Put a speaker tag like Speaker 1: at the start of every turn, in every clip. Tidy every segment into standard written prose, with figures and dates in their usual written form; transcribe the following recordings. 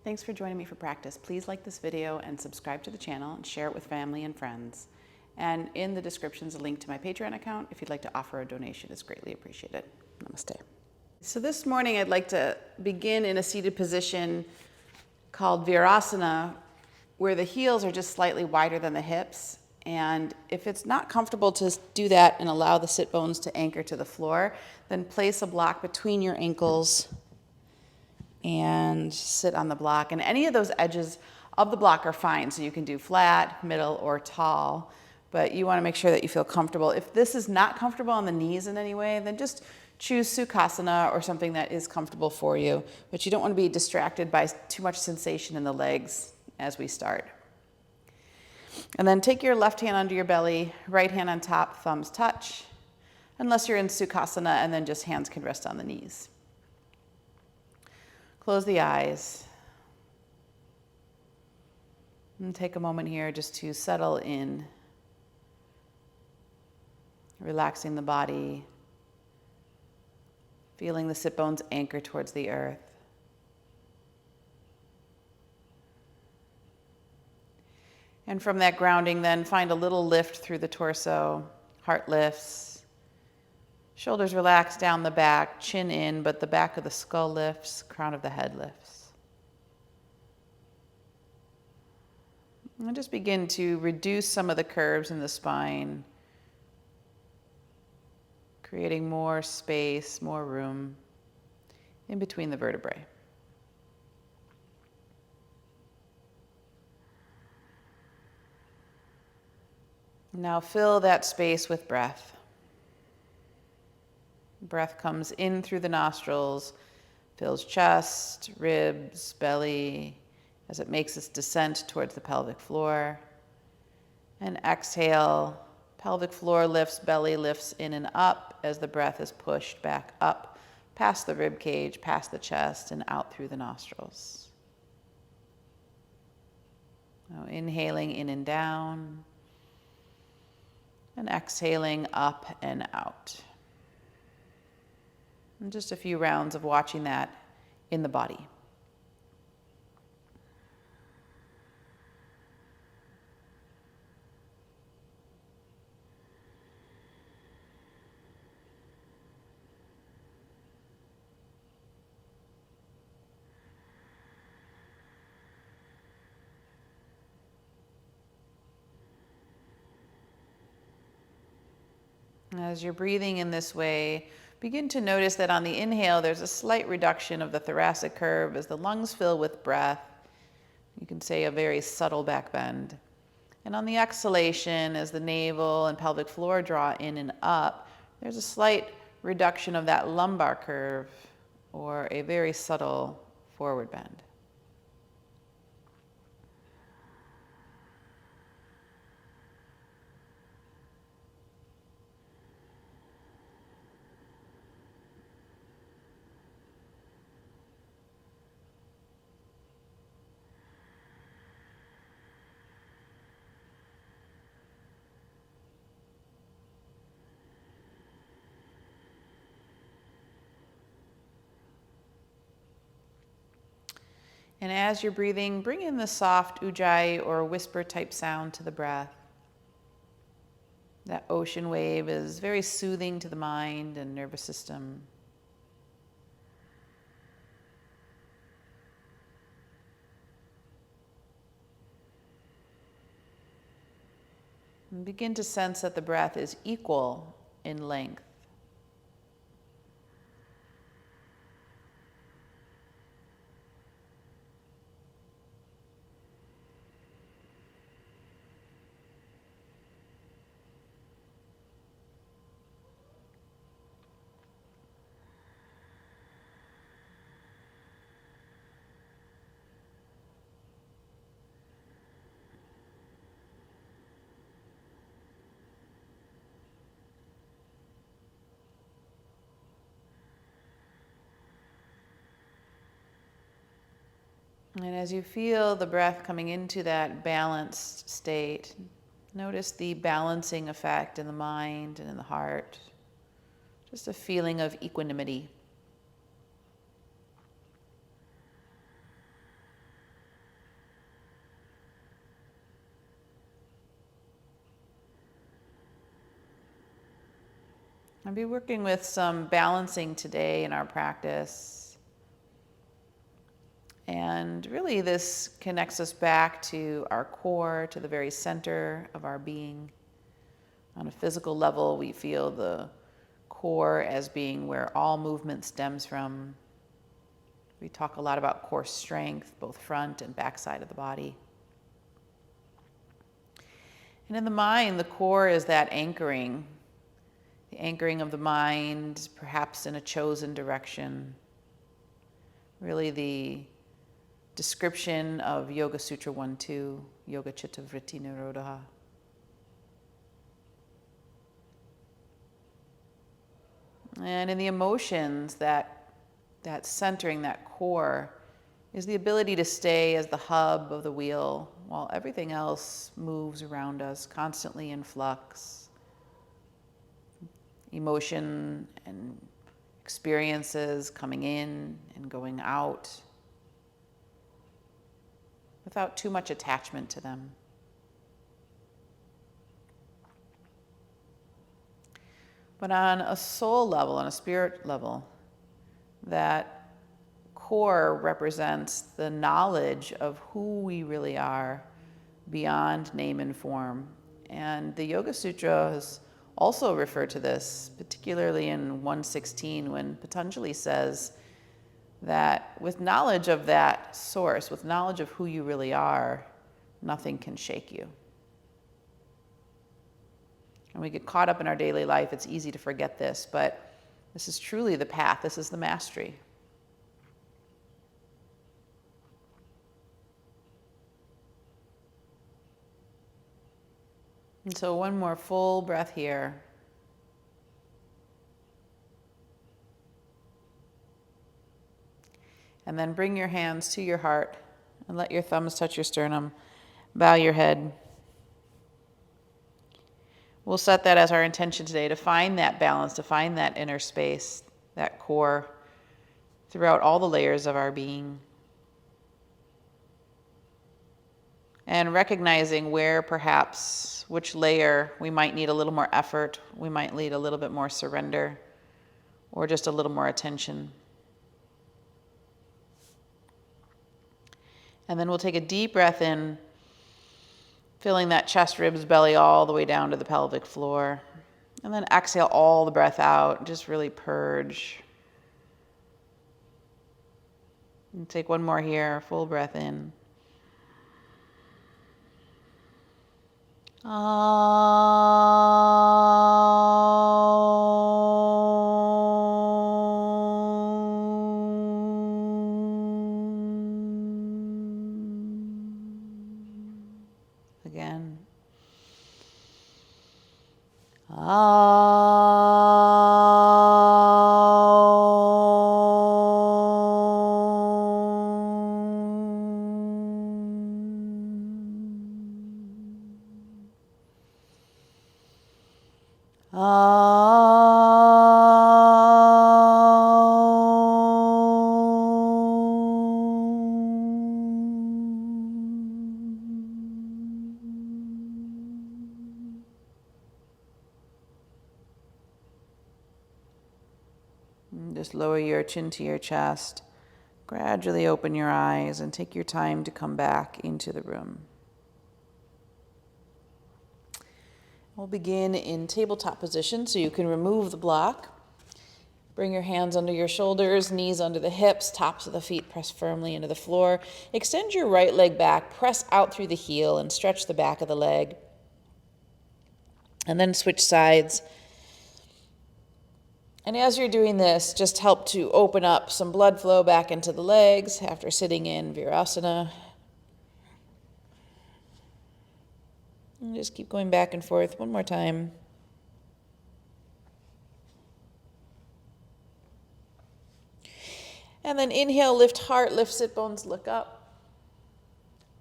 Speaker 1: Thanks for joining me for practice. Please like this video and subscribe to the channel and share it with family and friends. And in the description is a link to my Patreon account. If you'd like to offer a donation, it's greatly appreciated. Namaste. So this morning I'd like to begin in a seated position called Virasana, where the heels are just slightly wider than the hips. And if it's not comfortable to do that and allow the sit bones to anchor to the floor, then place a block between your ankles and sit on the block. And any of those edges of the block are fine. So you can do flat, middle, or tall, but you want to make sure that you feel comfortable. If this is not comfortable on the knees in any way, then just choose Sukhasana or something that is comfortable for you. But you don't want to be distracted by too much sensation in the legs as we start. And then take your left hand under your belly, right hand on top, thumbs touch, unless you're in Sukhasana, and then just hands can rest on the knees. Close the eyes. And take a moment here just to settle in, relaxing the body, feeling the sit bones anchor towards the earth. And from that grounding, then find a little lift through the torso, heart lifts. Shoulders relax down the back, chin in, but the back of the skull lifts, crown of the head lifts. And just begin to reduce some of the curves in the spine, creating more space, more room in between the vertebrae. Now fill that space with breath. Breath comes in through the nostrils, fills chest, ribs, belly, as it makes its descent towards the pelvic floor. And exhale, pelvic floor lifts, belly lifts in and up as the breath is pushed back up, past the rib cage, past the chest, and out through the nostrils. Now inhaling in and down, and exhaling up and out. And just a few rounds of watching that in the body. As you're breathing in this way, begin to notice that on the inhale, there's a slight reduction of the thoracic curve as the lungs fill with breath. You can say a very subtle back bend. And on the exhalation, as the navel and pelvic floor draw in and up, there's a slight reduction of that lumbar curve or a very subtle forward bend. And as you're breathing, bring in the soft ujjayi or whisper type sound to the breath. That ocean wave is very soothing to the mind and nervous system. And begin to sense that the breath is equal in length. And as you feel the breath coming into that balanced state, notice the balancing effect in the mind and in the heart. Just a feeling of equanimity. I'll be working with some balancing today in our practice. And really this connects us back to our core, to the very center of our being. On a physical level, we feel the core as being where all movement stems from. We talk a lot about core strength, both front and back side of the body. And in the mind, the core is that anchoring. The anchoring of the mind, perhaps in a chosen direction. Really the description of Yoga Sutra 1-2, Yoga Chitta Vritti Nirodha. And in the emotions, that centering, that core, is the ability to stay as the hub of the wheel while everything else moves around us, constantly in flux. Emotion and experiences coming in and going out without too much attachment to them. But on a soul level, on a spirit level, that core represents the knowledge of who we really are beyond name and form. And the Yoga Sutras also refer to this, particularly in 116, when Patanjali says that with knowledge of that source, with knowledge of who you really are, nothing can shake you. And we get caught up in our daily life, it's easy to forget this, but this is truly the path, this is the mastery. And so one more full breath here. And then bring your hands to your heart and let your thumbs touch your sternum. Bow your head. We'll set that as our intention today, to find that balance, to find that inner space, that core, throughout all the layers of our being. And recognizing where perhaps, which layer we might need a little more effort, we might need a little bit more surrender, or just a little more attention. And then we'll take a deep breath in, filling that chest, ribs, belly all the way down to the pelvic floor. And then exhale all the breath out, just really purge. And take one more here, full breath in. Again. Just lower your chin to your chest. Gradually open your eyes and take your time to come back into the room. We'll begin in tabletop position, so you can remove the block. Bring your hands under your shoulders, knees under the hips, tops of the feet press firmly into the floor. Extend your right leg back, press out through the heel and stretch the back of the leg. And then switch sides. And as you're doing this, just help to open up some blood flow back into the legs after sitting in Virasana. And just keep going back and forth one more time. And then inhale, lift heart, lift sit bones, look up.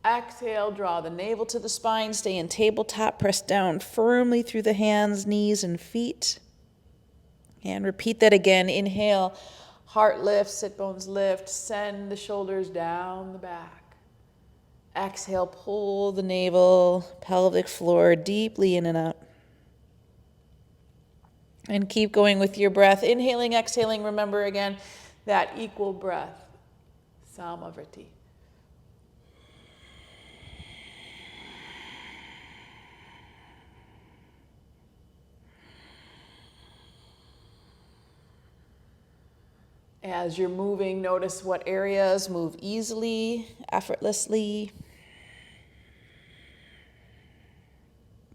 Speaker 1: Exhale, draw the navel to the spine, stay in tabletop, press down firmly through the hands, knees, and feet. And repeat that again. Inhale, heart lift, sit bones lift, send the shoulders down the back. Exhale, pull the navel, pelvic floor deeply in and out. And keep going with your breath. Inhaling, exhaling. Remember again that equal breath. Samavriti. As you're moving, notice what areas move easily, effortlessly.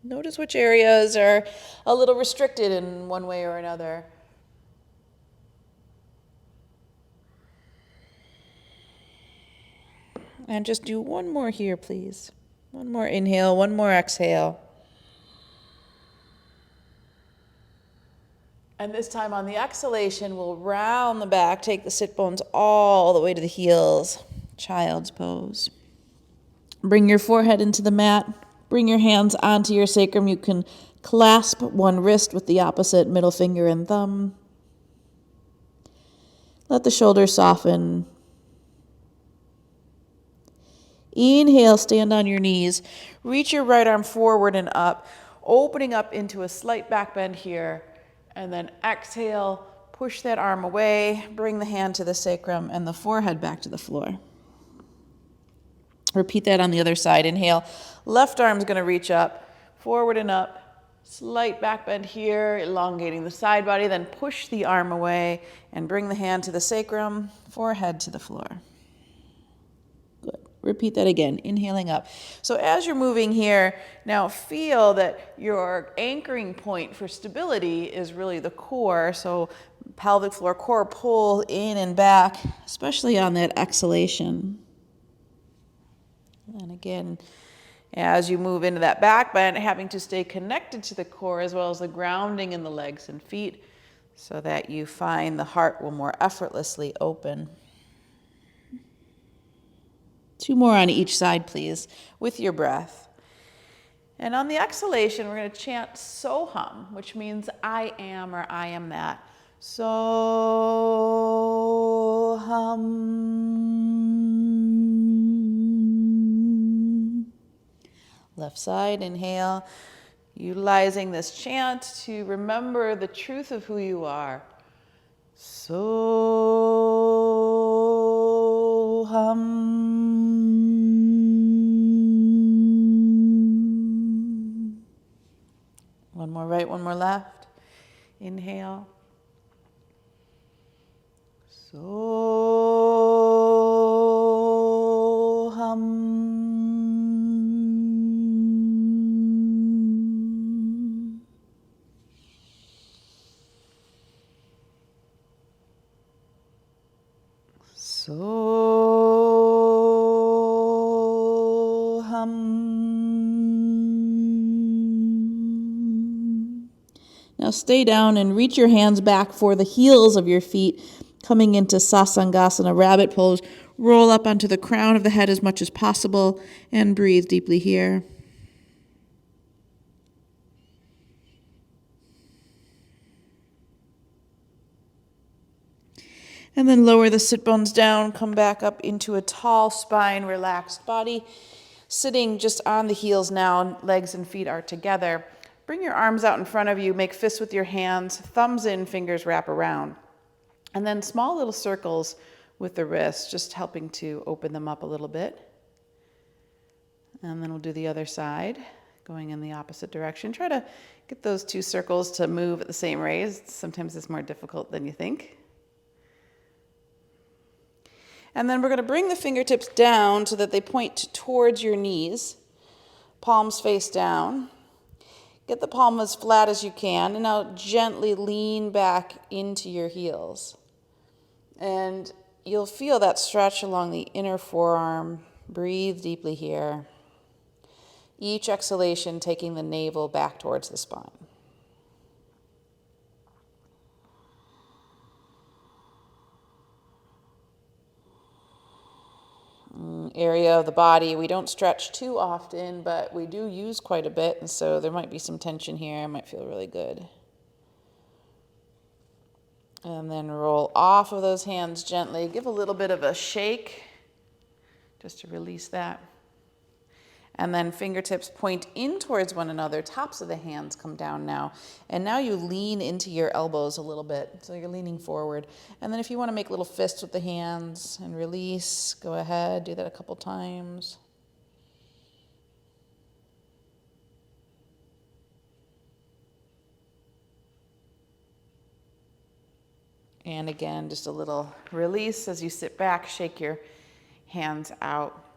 Speaker 1: Notice which areas are a little restricted in one way or another. And just do one more here, please. One more inhale, one more exhale. And this time on the exhalation, we'll round the back, take the sit bones all the way to the heels. Child's pose. Bring your forehead into the mat. Bring your hands onto your sacrum. You can clasp one wrist with the opposite middle finger and thumb. Let the shoulders soften. Inhale, stand on your knees. Reach your right arm forward and up, opening up into a slight back bend here. And then exhale, push that arm away, bring the hand to the sacrum and the forehead back to the floor. Repeat that on the other side. Inhale, left arm's going to reach up, forward and up, slight back bend here, elongating the side body, then push the arm away and bring the hand to the sacrum, forehead to the floor. Good. Repeat that again, inhaling up. So as you're moving here, now feel that your anchoring point for stability is really the core. So pelvic floor, core pull in and back, especially on that exhalation. And again, as you move into that back bend, having to stay connected to the core as well as the grounding in the legs and feet so that you find the heart will more effortlessly open. 2 more on each side, please, with your breath. And on the exhalation, we're going to chant Soham, which means I am or I am that. Soham. Left side, inhale, utilizing this chant to remember the truth of who you are. Soham. One more right, one more left. Inhale. Soham. Soham. Now stay down and reach your hands back for the heels of your feet, coming into Sasangasana, rabbit pose. Roll up onto the crown of the head as much as possible and breathe deeply here. And then lower the sit bones down, come back up into a tall spine, relaxed body. Sitting just on the heels now, legs and feet are together. Bring your arms out in front of you, make fists with your hands, thumbs in, fingers wrap around. And then small little circles with the wrists, just helping to open them up a little bit. And then we'll do the other side, going in the opposite direction. Try to get those 2 circles to move at the same rate. Sometimes it's more difficult than you think. And then we're going to bring the fingertips down so that they point towards your knees. Palms face down. Get the palm as flat as you can. And now gently lean back into your heels. And you'll feel that stretch along the inner forearm. Breathe deeply here. Each exhalation taking the navel back towards the spine. Area of the body we don't stretch too often, but we do use quite a bit, and so there might be some tension here. It might feel really good. And then roll off of those hands gently. Give a little bit of a shake just to release that. And then fingertips point in towards one another. Tops of the hands come down now. And now you lean into your elbows a little bit. So you're leaning forward. And then if you want to make little fists with the hands and release, go ahead. Do that a couple times. And again, just a little release as you sit back, shake your hands out.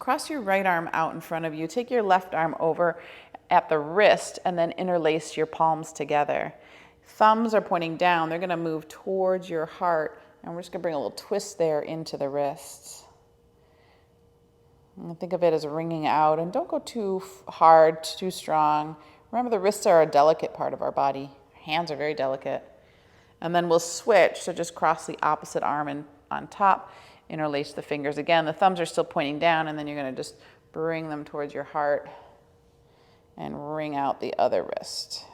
Speaker 1: Cross your right arm out in front of you. Take your left arm over at the wrist and then interlace your palms together. Thumbs are pointing down. They're going to move towards your heart. And we're just going to bring a little twist there into the wrists. And think of it as wringing out. And don't go too hard, too strong. Remember, the wrists are a delicate part of our body. Hands are very delicate. And then we'll switch. So just cross the opposite arm and on top. Interlace the fingers again. The thumbs are still pointing down, and then you're going to just bring them towards your heart and wring out the other wrist.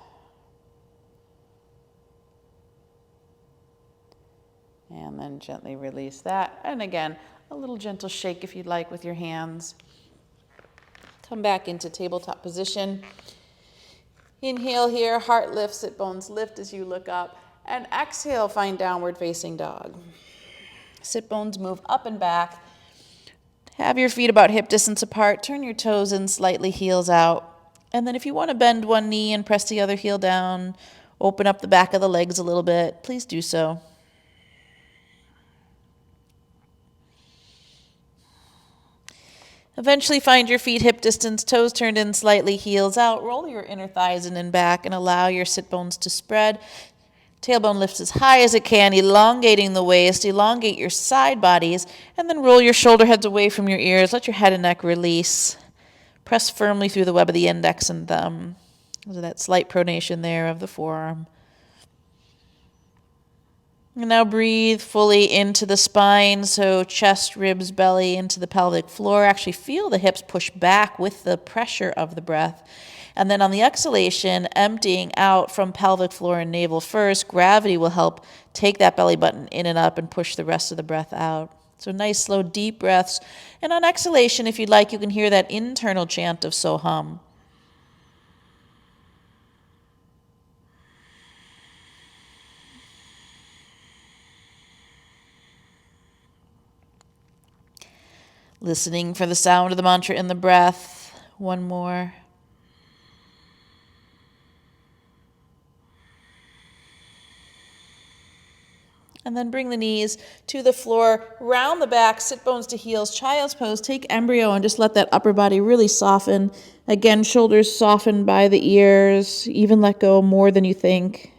Speaker 1: And then gently release that. And again, a little gentle shake if you'd like with your hands. Come back into tabletop position. Inhale here, heart lifts, sit bones lift as you look up. And exhale, find downward facing dog. Sit bones move up and back. Have your feet about hip distance apart. Turn your toes in slightly, heels out. And then if you want to bend one knee and press the other heel down, open up the back of the legs a little bit, please do so. Eventually find your feet hip distance, toes turned in slightly, heels out. Roll your inner thighs in and back and allow your sit bones to spread. Tailbone lifts as high as it can, elongating the waist, elongate your side bodies, and then roll your shoulder heads away from your ears. Let your head and neck release. Press firmly through the web of the index and thumb. So that slight pronation there of the forearm. And now breathe fully into the spine, so chest, ribs, belly, into the pelvic floor. Actually feel the hips push back with the pressure of the breath. And then on the exhalation, emptying out from pelvic floor and navel first, gravity will help take that belly button in and up and push the rest of the breath out. So nice, slow, deep breaths. And on exhalation, if you'd like, you can hear that internal chant of Soham. Listening for the sound of the mantra in the breath. One more. And then bring the knees to the floor, round the back, sit bones to heels, child's pose, take embryo, and just let that upper body really soften. Again, shoulders soften by the ears, even let go more than you think.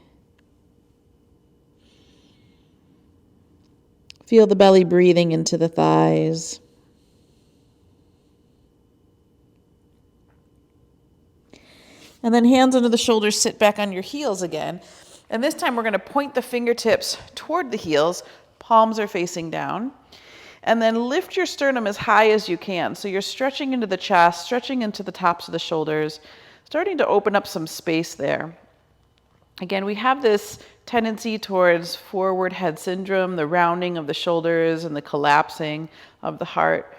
Speaker 1: Feel the belly breathing into the thighs. And then hands under the shoulders, sit back on your heels again. And this time we're going to point the fingertips toward the heels. Palms are facing down. And then lift your sternum as high as you can. So you're stretching into the chest, stretching into the tops of the shoulders, starting to open up some space there. Again, we have this tendency towards forward head syndrome, the rounding of the shoulders and the collapsing of the heart,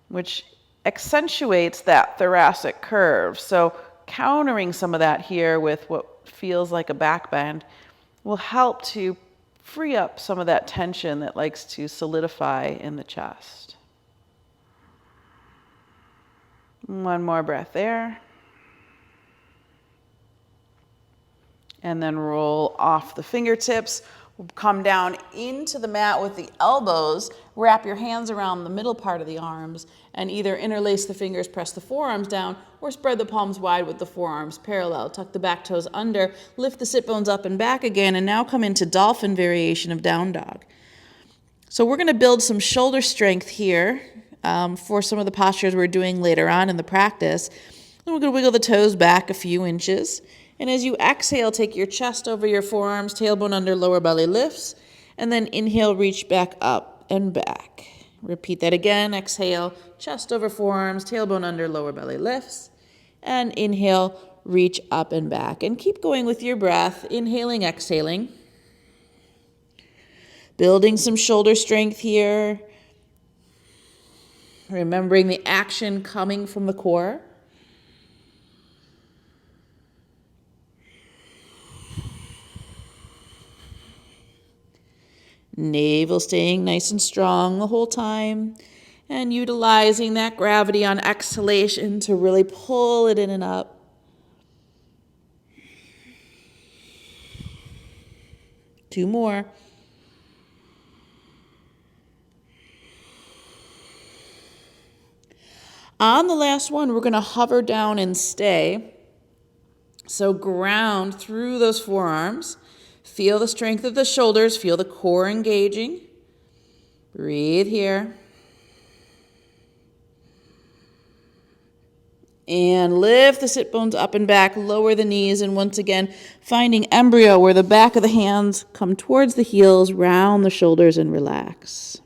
Speaker 1: which accentuates that thoracic curve. So countering some of that here with what feels like a back bend will help to free up some of that tension that likes to solidify in the chest. One more breath there. And then roll off the fingertips. We'll come down into the mat with the elbows. Wrap your hands around the middle part of the arms and either interlace the fingers, press the forearms down, or spread the palms wide with the forearms parallel. Tuck the back toes under, lift the sit bones up and back again, and now come into dolphin variation of down dog. So we're going to build some shoulder strength here for some of the postures we're doing later on in the practice. Then we're going to wiggle the toes back a few inches. And as you exhale, take your chest over your forearms, tailbone under, lower belly lifts, and then inhale, reach back up and back. Repeat that again. Exhale, chest over forearms, tailbone under, lower belly lifts, and inhale, reach up and back. And keep going with your breath, inhaling, exhaling. Building some shoulder strength here. Remembering the action coming from the core. Navel staying nice and strong the whole time, and utilizing that gravity on exhalation to really pull it in and up. Two more. On the last one, we're going to hover down and stay. So ground through those forearms. Feel the strength of the shoulders. Feel the core engaging. Breathe here. And lift the sit bones up and back. Lower the knees. And once again, finding embryo where the back of the hands come towards the heels. Round the shoulders and relax.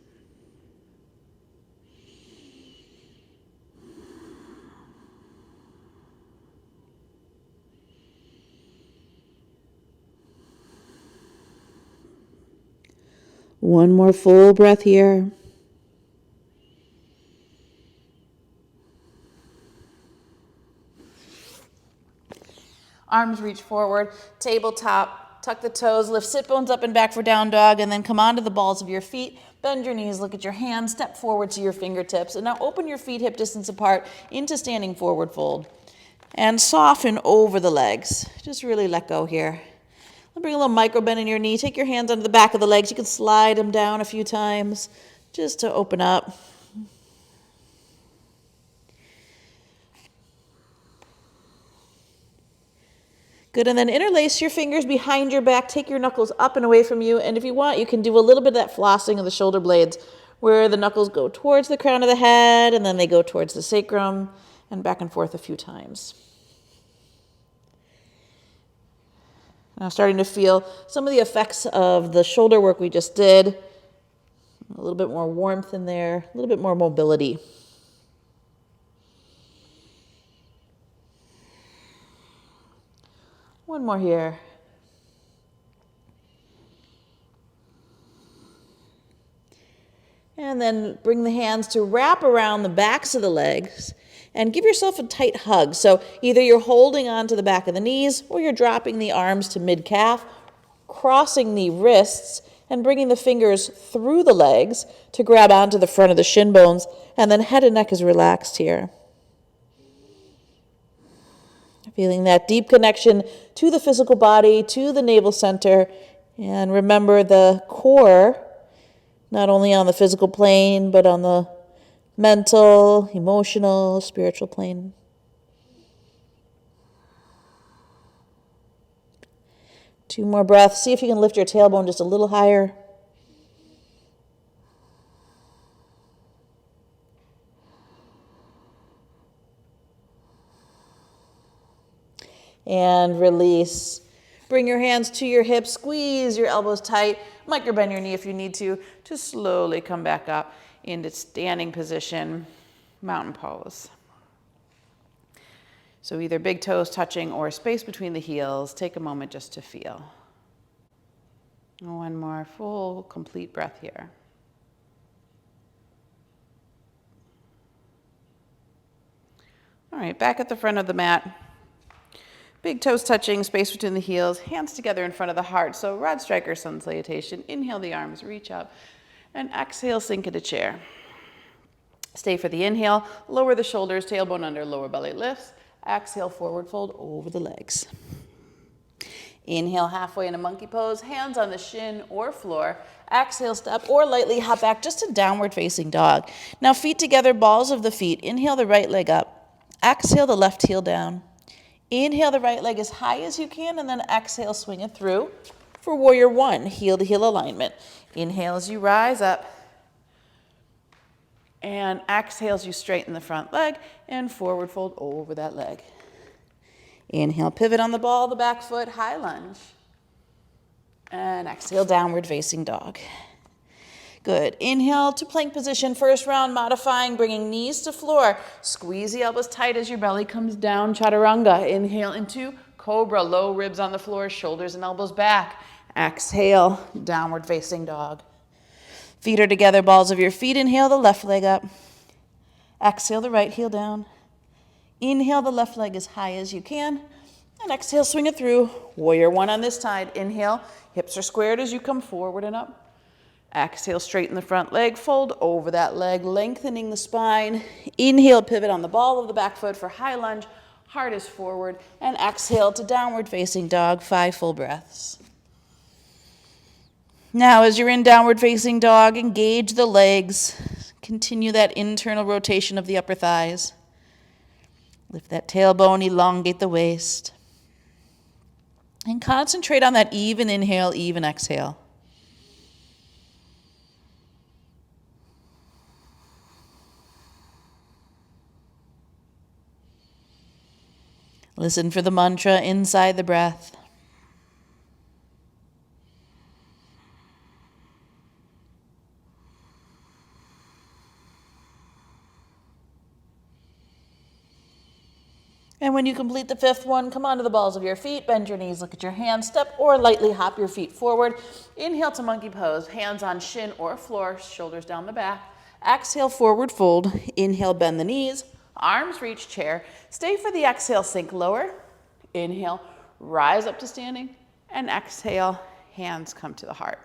Speaker 1: One more full breath here. Arms reach forward, tabletop, tuck the toes, lift sit bones up and back for down dog, and then come onto the balls of your feet. Bend your knees, look at your hands, step forward to your fingertips, and now open your feet hip distance apart into standing forward fold. And soften over the legs. Just really let go here. Bring a little micro bend in your knee. Take your hands under the back of the legs. You can slide them down a few times just to open up. Good, and then interlace your fingers behind your back. Take your knuckles up and away from you. And if you want, you can do a little bit of that flossing of the shoulder blades where the knuckles go towards the crown of the head and then they go towards the sacrum and back and forth a few times. Now starting to feel some of the effects of the shoulder work we just did. A little bit more warmth in there, a little bit more mobility. One more here. And then bring the hands to wrap around the backs of the legs and give yourself a tight hug. So either you're holding on to the back of the knees or you're dropping the arms to mid-calf, crossing the wrists and bringing the fingers through the legs to grab onto the front of the shin bones, and then head and neck is relaxed here. Feeling that deep connection to the physical body, to the navel center, and remember the core, not only on the physical plane, but on the mental, emotional, spiritual plane. Two more breaths. See if you can lift your tailbone just a little higher. And release. Bring your hands to your hips, squeeze your elbows tight, micro bend your knee if you need to slowly come back up into standing position, mountain pose. So either big toes touching or space between the heels. Take a moment just to feel. One more full, complete breath here. All right, back at the front of the mat. Big toes touching, space between the heels, hands together in front of the heart. So Rod Striker Sun Salutation. Inhale the arms, reach up, and exhale, sink into chair. Stay for the inhale, lower the shoulders, tailbone under, lower belly lifts. Exhale, forward fold over the legs. Inhale, halfway into monkey pose, hands on the shin or floor. Exhale, step or lightly hop back just to downward facing dog. Now feet together, balls of the feet. Inhale the right leg up. Exhale the left heel down. Inhale the right leg as high as you can, and then exhale, swing it through for warrior one, heel to heel alignment. Inhale as you rise up. And exhale as you straighten the front leg and forward fold over that leg. Inhale, pivot on the ball, the back foot, high lunge. And exhale, downward facing dog. Good. Inhale to plank position, first round, modifying, bringing knees to floor. Squeeze the elbows tight as your belly comes down, chaturanga. Inhale into cobra, low ribs on the floor, shoulders and elbows back. Exhale, downward facing dog. Feet are together, balls of your feet. Inhale the left leg up. Exhale the right heel down. Inhale the left leg as high as you can. And exhale, swing it through. Warrior one on this side. Inhale, hips are squared as you come forward and up. Exhale, straighten the front leg, fold over that leg, lengthening the spine. Inhale, pivot on the ball of the back foot for high lunge. Heart is forward. And exhale to downward facing dog, 5 full breaths. Now, as you're in downward facing dog, engage the legs. Continue that internal rotation of the upper thighs. Lift that tailbone, elongate the waist. And concentrate on that even inhale, even exhale. Listen for the mantra inside the breath. And when you complete the 5th one, come onto the balls of your feet, bend your knees, look at your hands, step or lightly hop your feet forward. Inhale to monkey pose, hands on shin or floor, shoulders down the back. Exhale, forward fold. Inhale, bend the knees, arms reach chair. Stay for the exhale, sink lower. Inhale, rise up to standing. And exhale, hands come to the heart.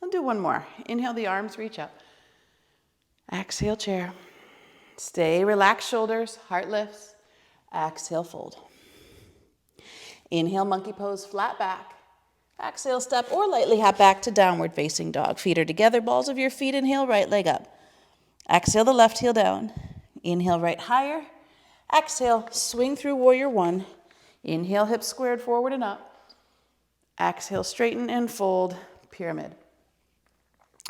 Speaker 1: I'll do one more. Inhale, the arms reach up. Exhale, chair. Stay, relax shoulders, heart lifts. Exhale, fold. Inhale, monkey pose, flat back. Exhale, step or lightly hop back to downward facing dog. Feet are together, balls of your feet. Inhale, right leg up. Exhale, the left heel down. Inhale, right higher. Exhale, swing through warrior one. Inhale, hips squared forward and up. Exhale, straighten and fold, pyramid.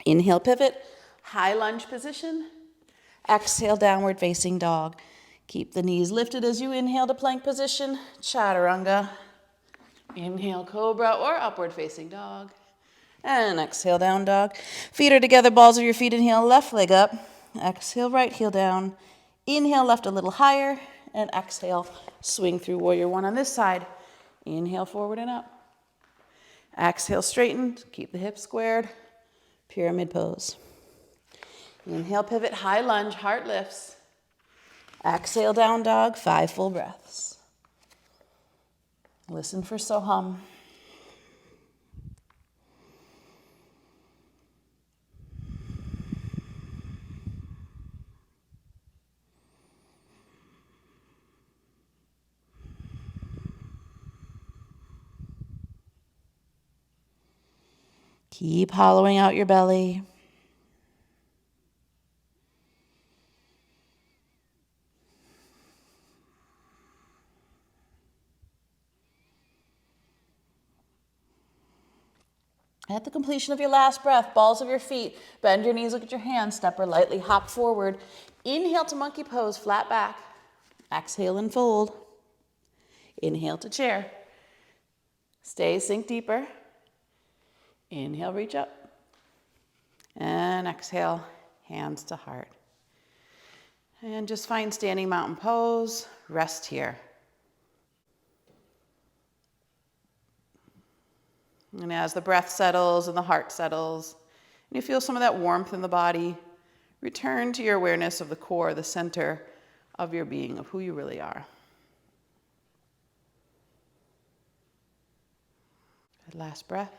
Speaker 1: Inhale, pivot, high lunge position. Exhale, downward facing dog. Keep the knees lifted as you inhale to plank position, chaturanga. Inhale, cobra or upward facing dog. And exhale, down dog. Feet are together, balls of your feet. Inhale, left leg up. Exhale, right heel down. Inhale, left a little higher. And exhale, swing through warrior one on this side. Inhale, forward and up. Exhale, straighten. Keep the hips squared. Pyramid pose. Inhale, pivot, high lunge, heart lifts. Exhale, down dog, 5 full breaths. Listen for Soham. Keep hollowing out your belly. At the completion of your last breath, balls of your feet, bend your knees, look at your hands, step or lightly hop forward. Inhale to monkey pose, flat back. Exhale and fold. Inhale to chair. Stay, sink deeper. Inhale, reach up. And exhale, hands to heart. And just find standing mountain pose, rest here. And as the breath settles and the heart settles, and you feel some of that warmth in the body, return to your awareness of the core, the center of your being, of who you really are. Good last breath.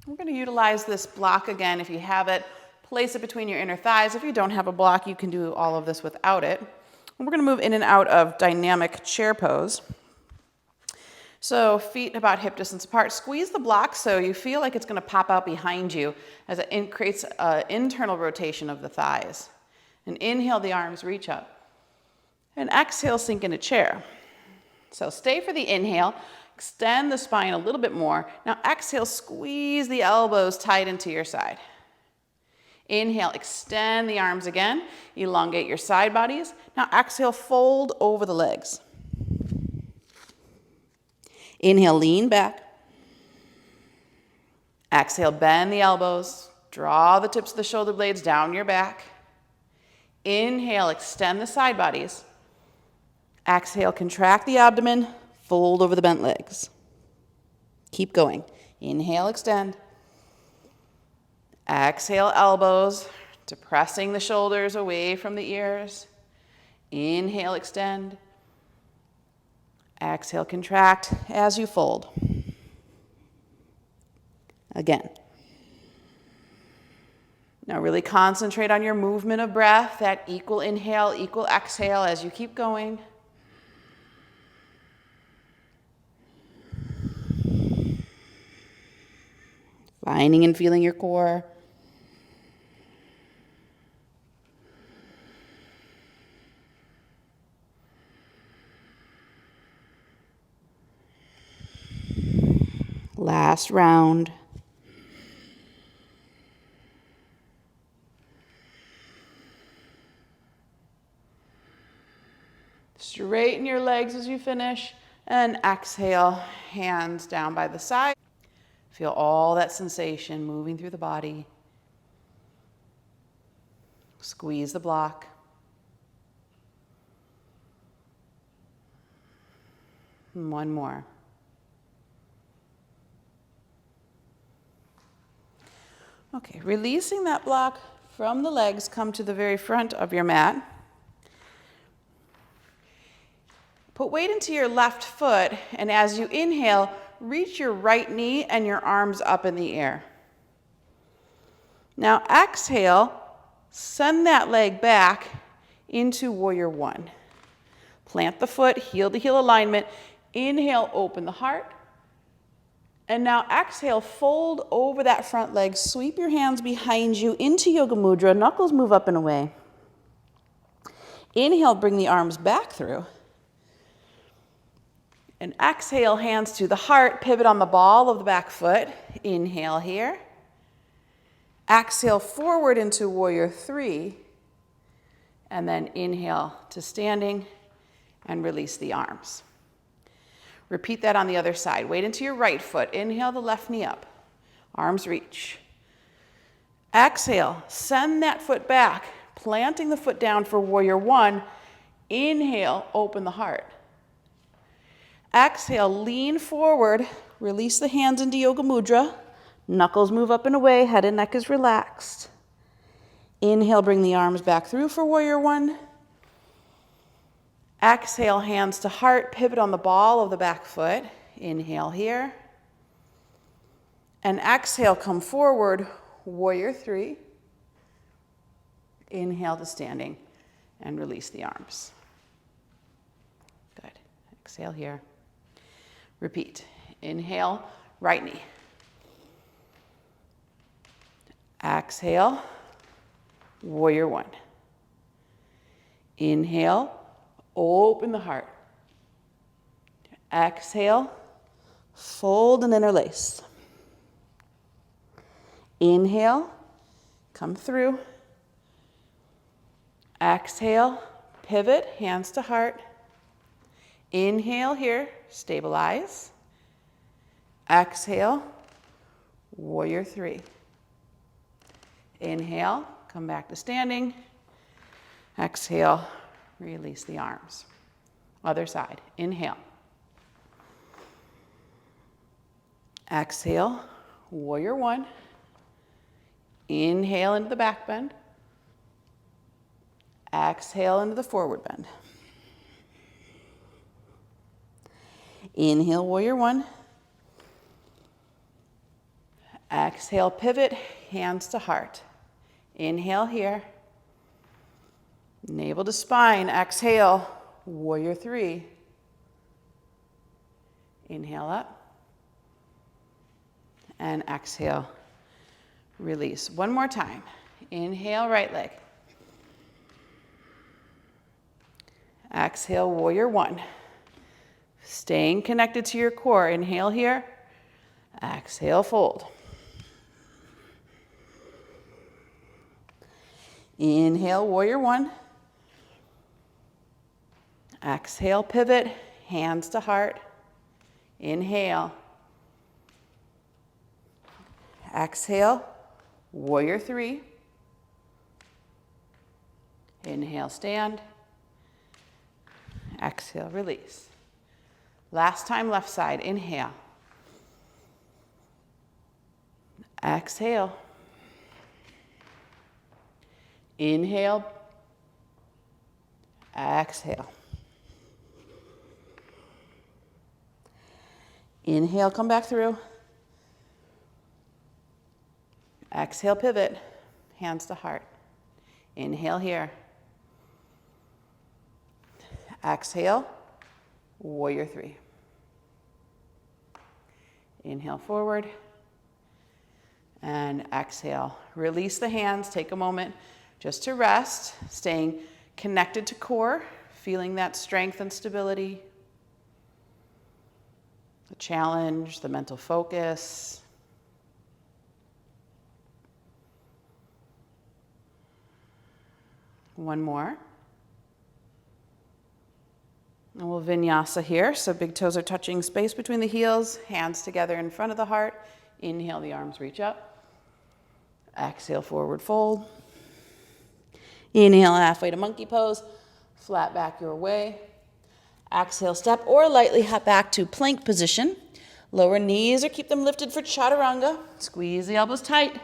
Speaker 1: We're going to utilize this block again if you have it. Place it between your inner thighs. If you don't have a block, you can do all of this without it. And we're going to move in and out of dynamic chair pose. So feet about hip distance apart. Squeeze the block so you feel like it's going to pop out behind you as it creates an internal rotation of the thighs. And inhale, the arms reach up. And exhale, sink into chair. So stay for the inhale. Extend the spine a little bit more. Now exhale, squeeze the elbows tight into your side. Inhale, extend the arms again. Elongate your side bodies. Now exhale, fold over the legs. Inhale, lean back. Exhale, bend the elbows. Draw the tips of the shoulder blades down your back. Inhale, extend the side bodies. Exhale, contract the abdomen. Fold over the bent legs. Keep going. Inhale, extend. Exhale, elbows, depressing the shoulders away from the ears. Inhale, extend. Exhale, contract as you fold. Again. Now really concentrate on your movement of breath, that equal inhale, equal exhale as you keep going. Finding and feeling your core. Last round. Straighten your legs as you finish and exhale, hands down by the side. Feel all that sensation moving through the body. Squeeze the block. And one more. Okay, releasing that block from the legs, come to the very front of your mat. Put weight into your left foot, and as you inhale, reach your right knee and your arms up in the air. Now exhale, send that leg back into warrior one. Plant the foot, heel to heel alignment. Inhale, open the heart. And now exhale, fold over that front leg. Sweep your hands behind you into yoga mudra. Knuckles move up and away. Inhale, bring the arms back through. And exhale, hands to the heart. Pivot on the ball of the back foot. Inhale here. Exhale forward into warrior three. And then inhale to standing and release the arms. Repeat that on the other side. Weight into your right foot. Inhale the left knee up. Arms reach. Exhale, send that foot back, planting the foot down for warrior one. Inhale, open the heart. Exhale, lean forward, release the hands into yoga mudra. Knuckles move up and away, head and neck is relaxed. Inhale, bring the arms back through for warrior one. Exhale, hands to heart, pivot on the ball of the back foot. Inhale here. And exhale, come forward, warrior three. Inhale to standing and release the arms. Good. Exhale here. Repeat. Inhale, right knee. Exhale, warrior one. Inhale, open the heart. Exhale, fold and interlace. Inhale, come through. Exhale, pivot, hands to heart. Inhale here, stabilize. Exhale, warrior three. Inhale, come back to standing. Exhale, release the arms. Other side. Inhale. Exhale, warrior one. Inhale into the back bend. Exhale into the forward bend. Inhale, warrior one. Exhale, pivot, hands to heart. Inhale here. Navel to spine. Exhale, warrior three. Inhale up. And exhale, release. One more time. Inhale, right leg. Exhale, warrior one. Staying connected to your core. Inhale here. Exhale, fold. Inhale, warrior one. Exhale, pivot, hands to heart. Inhale. Exhale, warrior three. Inhale, stand. Exhale, release. Last time, left side. Inhale. Exhale. Inhale. Exhale. Inhale, come back through. Exhale, pivot. Hands to heart. Inhale here. Exhale, warrior three. Inhale forward. And exhale. Release the hands. Take a moment just to rest, staying connected to core, feeling that strength and stability, the challenge, the mental focus. One more. And we'll vinyasa here. So big toes are touching space between the heels, hands together in front of the heart. Inhale, the arms reach up. Exhale, forward fold. Inhale, halfway to monkey pose. Flat back your way. Exhale, step or lightly hop back to plank position. Lower knees or keep them lifted for chaturanga. Squeeze the elbows tight.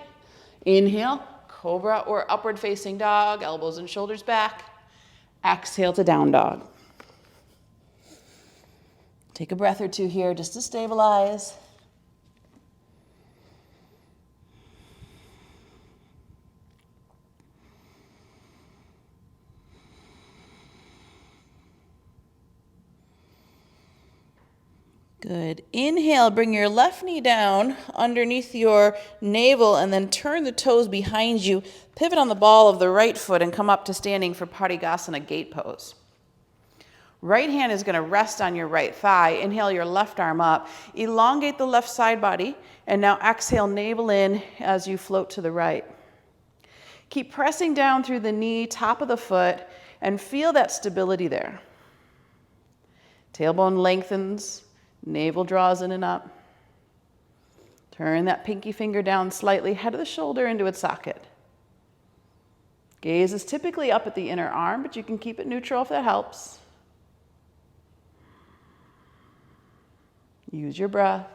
Speaker 1: Inhale, cobra or upward facing dog, elbows and shoulders back. Exhale to down dog. Take a breath or two here just to stabilize. Good. Inhale, bring your left knee down underneath your navel and then turn the toes behind you. Pivot on the ball of the right foot and come up to standing for Parigasana gate pose. Right hand is going to rest on your right thigh. Inhale your left arm up. Elongate the left side body. And now exhale, navel in as you float to the right. Keep pressing down through the knee, top of the foot, and feel that stability there. Tailbone lengthens. Navel draws in and up. Turn that pinky finger down slightly, head of the shoulder into its socket. Gaze is typically up at the inner arm, but you can keep it neutral if that helps. Use your breath.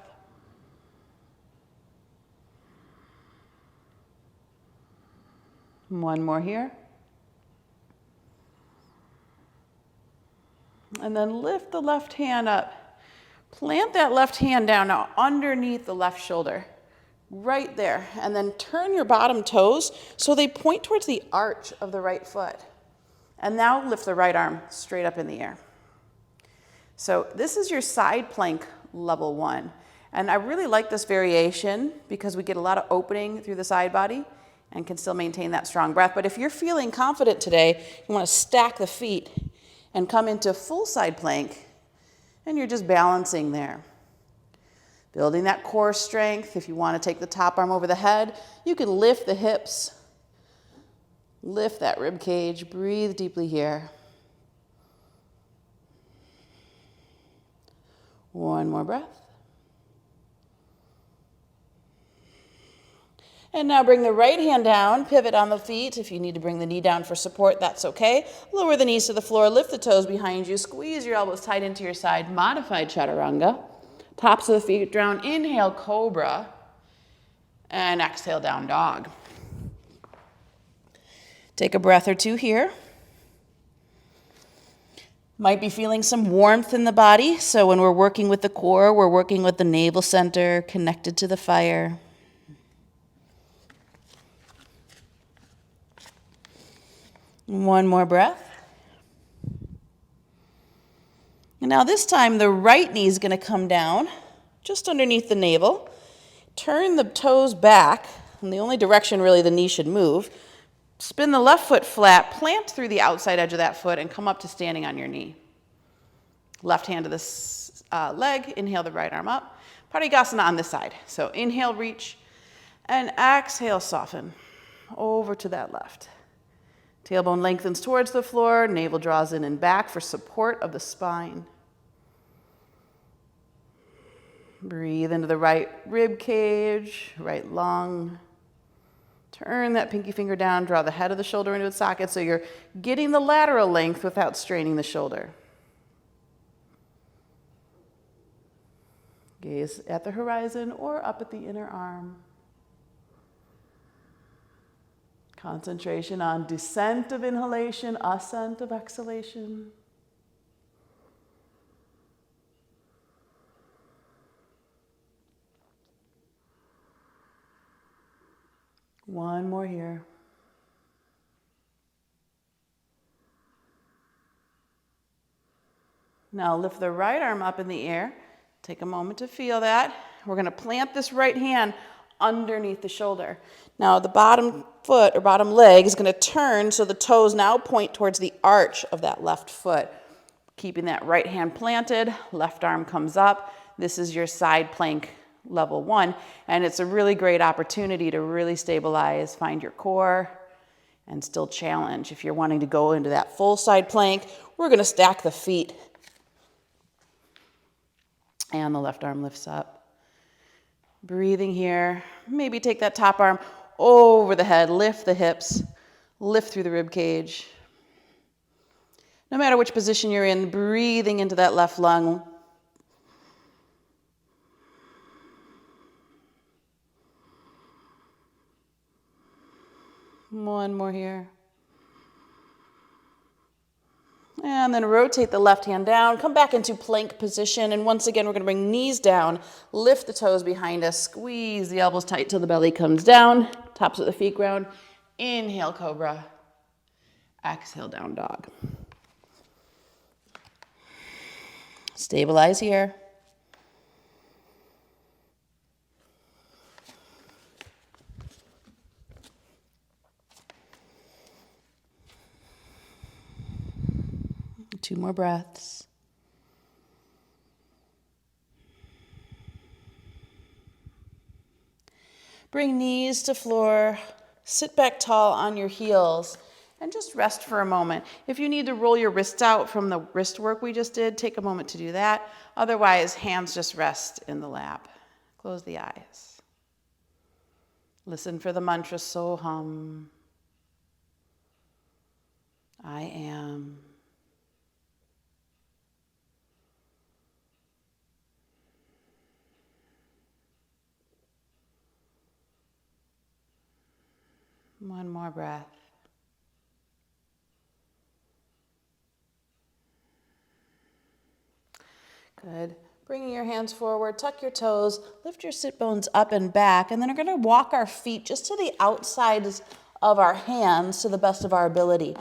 Speaker 1: One more here. And then lift the left hand up. Plant that left hand down now underneath the left shoulder, right there. And then turn your bottom toes so they point towards the arch of the right foot. And now lift the right arm straight up in the air. So this is your side plank level 1. And I really like this variation because we get a lot of opening through the side body and can still maintain that strong breath. But if you're feeling confident today, you want to stack the feet and come into full side plank. And you're just balancing there. Building that core strength. If you want to take the top arm over the head, you can lift the hips. Lift that rib cage. Breathe deeply here. One more breath. And now bring the right hand down, pivot on the feet. If you need to bring the knee down for support, that's okay. Lower the knees to the floor, lift the toes behind you, squeeze your elbows tight into your side, modified chaturanga. Tops of the feet down, inhale, cobra, and exhale, down dog. Take a breath or two here. Might be feeling some warmth in the body, so when we're working with the core, we're working with the navel center, connected to the fire. One more breath. And now this time the right knee is going to come down just underneath the navel. Turn the toes back, and the only direction really the knee should move. Spin the left foot flat, plant through the outside edge of that foot, and come up to standing on your knee. Left hand to this leg, inhale the right arm up. Parigasana on this side. So inhale, reach, and exhale, soften over to that left. Tailbone lengthens towards the floor, navel draws in and back for support of the spine. Breathe into the right rib cage, right lung. Turn that pinky finger down, draw the head of the shoulder into its socket so you're getting the lateral length without straining the shoulder. Gaze at the horizon or up at the inner arm. Concentration on descent of inhalation, ascent of exhalation. One more here. Now lift the right arm up in the air. Take a moment to feel that. We're going to plant this right hand underneath the shoulder. Now the bottom foot or bottom leg is going to turn so the toes now point towards the arch of that left foot. Keeping that right hand planted, left arm comes up. This is your side plank level 1, and it's a really great opportunity to really stabilize, find your core, and still challenge. If you're wanting to go into that full side plank, we're going to stack the feet. And the left arm lifts up. Breathing here. Maybe take that top arm over the head, lift the hips, lift through the rib cage. No matter which position you're in, breathing into that left lung. One more here. And then rotate the left hand down, come back into plank position, and once again we're going to bring knees down, lift the toes behind us, squeeze the elbows tight till the belly comes down, tops of the feet ground. Inhale, cobra. Exhale, down dog. Stabilize here. Two more breaths. Bring knees to floor. Sit back tall on your heels and just rest for a moment. If you need to roll your wrists out from the wrist work we just did, take a moment to do that. Otherwise, hands just rest in the lap. Close the eyes. Listen for the mantra Soham. I am. One more breath. Good. Bringing your hands forward, tuck your toes, lift your sit bones up and back, and then we're going to walk our feet just to the outsides of our hands to the best of our ability.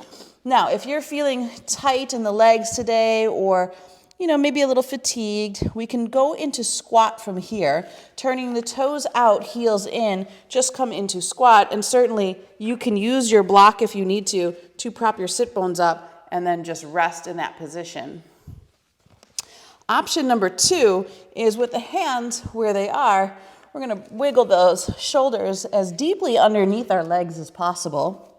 Speaker 1: Now, if you're feeling tight in the legs today or maybe a little fatigued, we can go into squat from here, turning the toes out, heels in, just come into squat, and certainly you can use your block if you need to prop your sit bones up and then just rest in that position. Option number 2 is with the hands where they are, we're going to wiggle those shoulders as deeply underneath our legs as possible.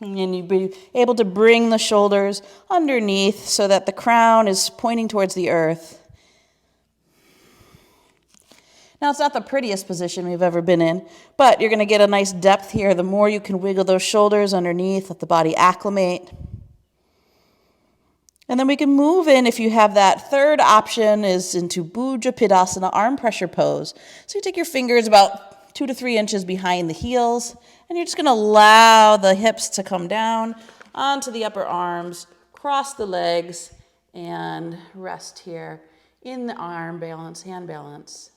Speaker 1: And you'd be able to bring the shoulders underneath so that the crown is pointing towards the earth. Now, it's not the prettiest position we've ever been in, but you're going to get a nice depth here. The more you can wiggle those shoulders underneath, let the body acclimate. And then we can move in, if you have that. Third option is into Bujapidasana, arm pressure pose. So you take your fingers about 2 to 3 inches behind the heels, and you're just going to allow the hips to come down onto the upper arms, cross the legs, and rest here in the arm balance, hand balance.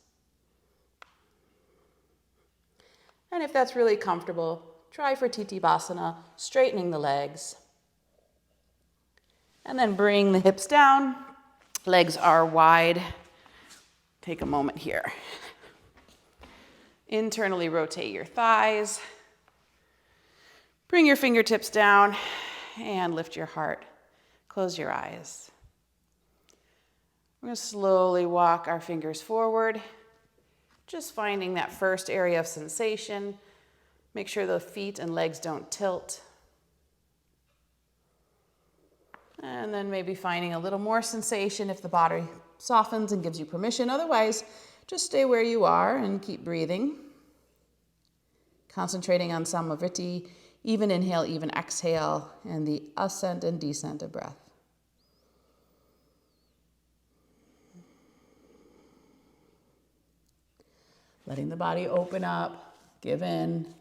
Speaker 1: And if that's really comfortable, try for Titibhasana, straightening the legs. And then bring the hips down. Legs are wide. Take a moment here. Internally rotate your thighs. Bring your fingertips down and lift your heart. Close your eyes. We're going to slowly walk our fingers forward, just finding that first area of sensation. Make sure the feet and legs don't tilt. And then maybe finding a little more sensation if the body softens and gives you permission. Otherwise, just stay where you are and keep breathing. Concentrating on Samavriti, even inhale, even exhale, and the ascent and descent of breath. Letting the body open up, give in.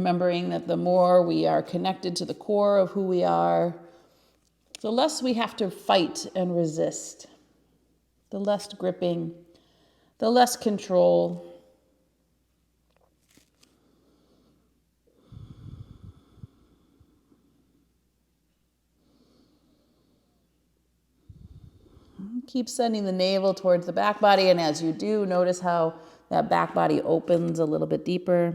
Speaker 1: Remembering that the more we are connected to the core of who we are, the less we have to fight and resist, the less gripping, the less control. Keep sending the navel towards the back body, and as you do, notice how that back body opens a little bit deeper.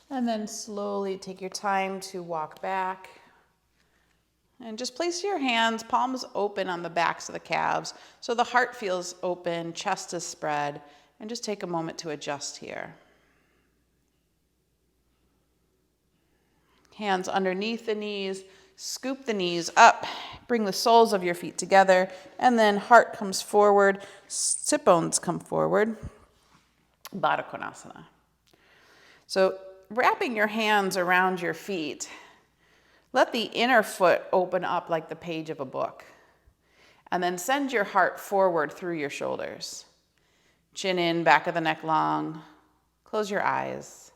Speaker 1: And then slowly take your time to walk back. And just place your hands, palms open on the backs of the calves, so the heart feels open, chest is spread, and just take a moment to adjust here. Hands underneath the knees, scoop the knees up, bring the soles of your feet together, and then heart comes forward, sit bones come forward, Baddha Konasana. So wrapping your hands around your feet, let the inner foot open up like the page of a book. And then send your heart forward through your shoulders. Chin in, back of the neck long. Close your eyes.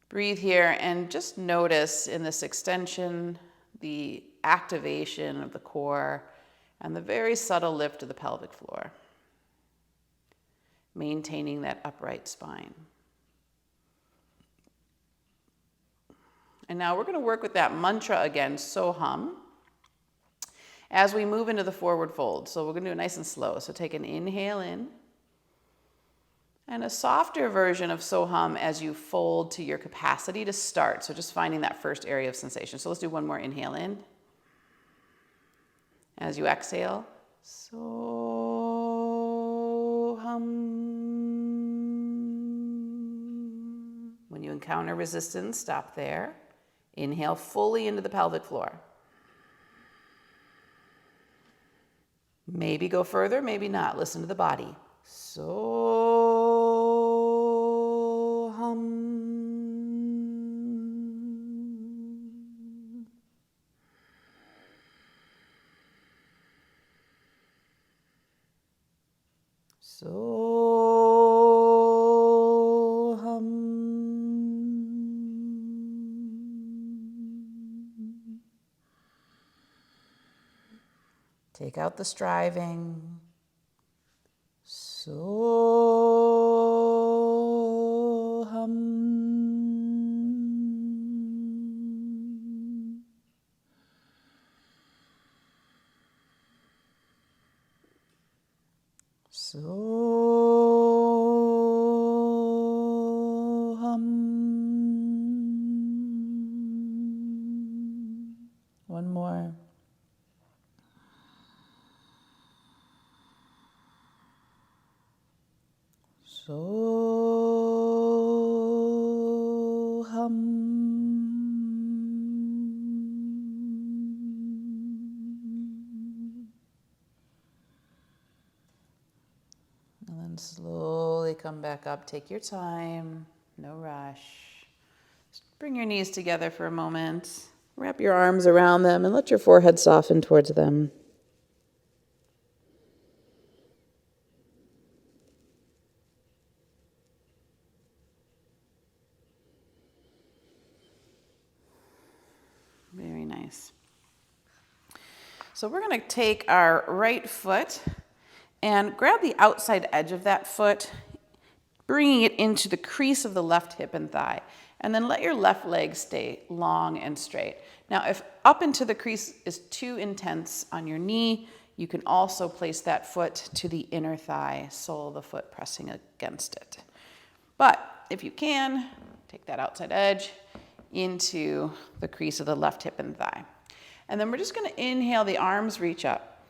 Speaker 1: Breathe here and just notice in this extension the activation of the core and the very subtle lift of the pelvic floor. Maintaining that upright spine. And now we're going to work with that mantra again, Soham, as we move into the forward fold. So we're going to do it nice and slow. So take an inhale in, and a softer version of Soham as you fold to your capacity to start. So just finding that first area of sensation. So let's do one more inhale in. As you exhale, Soham. When you encounter resistance, stop there. Inhale fully into the pelvic floor. Maybe go further, maybe not. Listen to the body. Soham. Soham. Take out the striving. Soham. Soham. One more. Soham. And then slowly come back up. Take your time. No rush. Just bring your knees together for a moment. Wrap your arms around them and let your forehead soften towards them. Very nice. So we're going to take our right foot and grab the outside edge of that foot, bringing it into the crease of the left hip and thigh. And then let your left leg stay long and straight. Now, if up into the crease is too intense on your knee, you can also place that foot to the inner thigh, sole of the foot pressing against it. But if you can, take that outside edge into the crease of the left hip and thigh. And then we're just going to inhale, the arms reach up.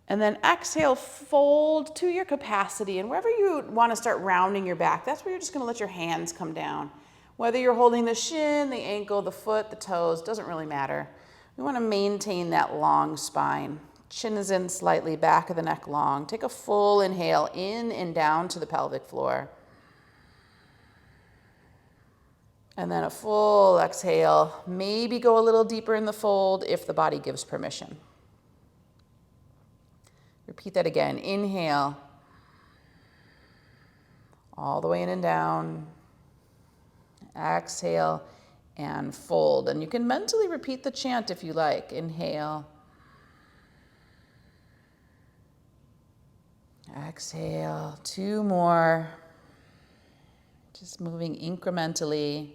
Speaker 1: And then exhale, fold to your capacity. And wherever you want to start rounding your back, that's where you're just going to let your hands come down. Whether you're holding the shin, the ankle, the foot, the toes, doesn't really matter. We want to maintain that long spine. Chin is in slightly, back of the neck long. Take a full inhale in and down to the pelvic floor. And then a full exhale. Maybe go a little deeper in the fold if the body gives permission. Repeat that again. Inhale. All the way in and down. Exhale and fold. And you can mentally repeat the chant if you like. Inhale. Exhale. 2 more. Just moving incrementally.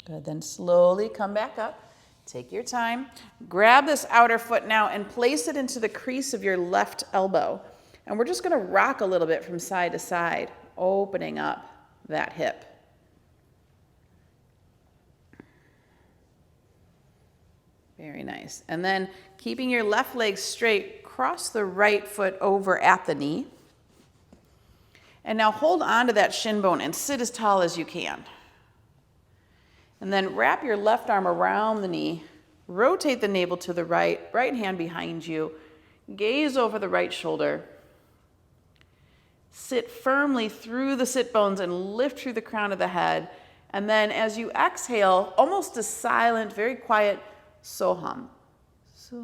Speaker 1: Good, then slowly come back up. Take your time. Grab this outer foot now and place it into the crease of your left elbow. And we're just gonna rock a little bit from side to side, opening up that hip. Very nice. And then keeping your left leg straight, cross the right foot over at the knee. And now hold on to that shin bone and sit as tall as you can. And then wrap your left arm around the knee, rotate the navel to the right, right hand behind you, gaze over the right shoulder. Sit firmly through the sit bones and lift through the crown of the head. And then as you exhale, almost a silent, very quiet Soham. Soham.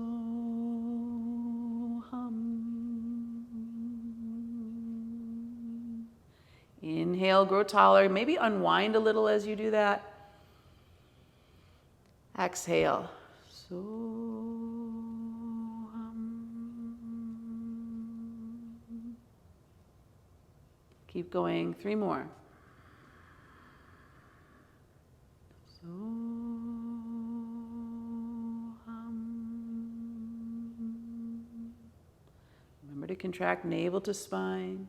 Speaker 1: Inhale, grow taller. Maybe unwind a little as you do that. Exhale. Soham. Keep going. 3 more. Soham. Remember to contract navel to spine.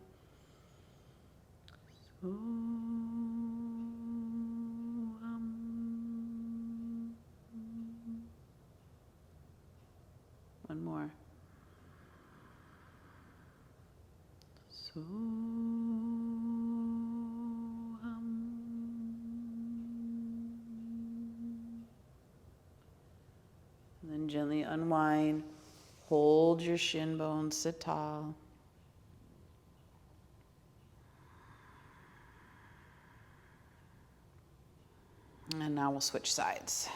Speaker 1: Soham. One more. Soham. And then gently unwind. Hold your shin bones, sit tall. And now we'll switch sides.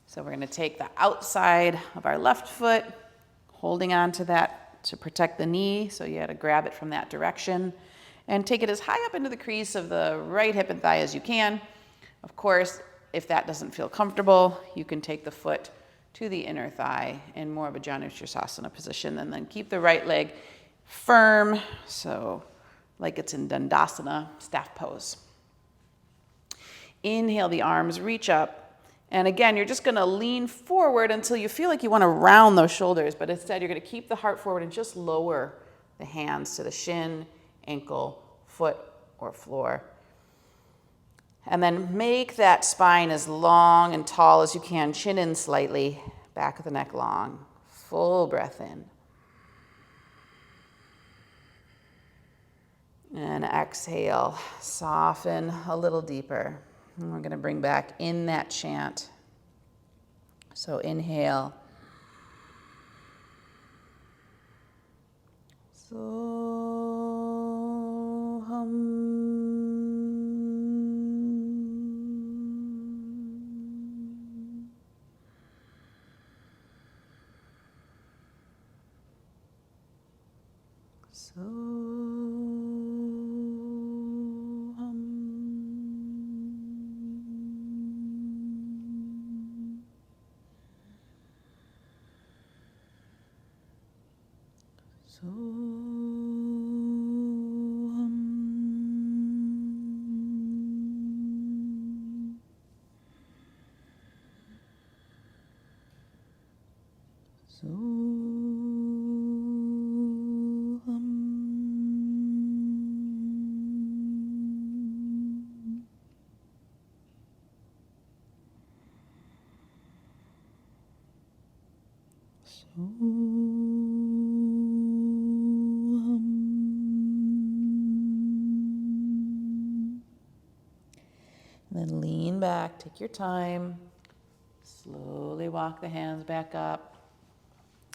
Speaker 1: So we're going to take the outside of our left foot, holding on to that to protect the knee. So you got to grab it from that direction and take it as high up into the crease of the right hip and thigh as you can. Of course, if that doesn't feel comfortable, you can take the foot to the inner thigh in more of a Janushirasana position, and then keep the right leg firm, so like it's in Dandasana, staff pose. Inhale, the arms reach up. And again, you're just gonna lean forward until you feel like you wanna round those shoulders, but instead you're gonna keep the heart forward and just lower the hands to the shin, ankle, foot, or floor. And then make that spine as long and tall as you can, chin in slightly, back of the neck long. Full breath in. And exhale, soften a little deeper. And we're going to bring back in that chant. So inhale. Soham. And then lean back, take your time. Slowly walk the hands back up.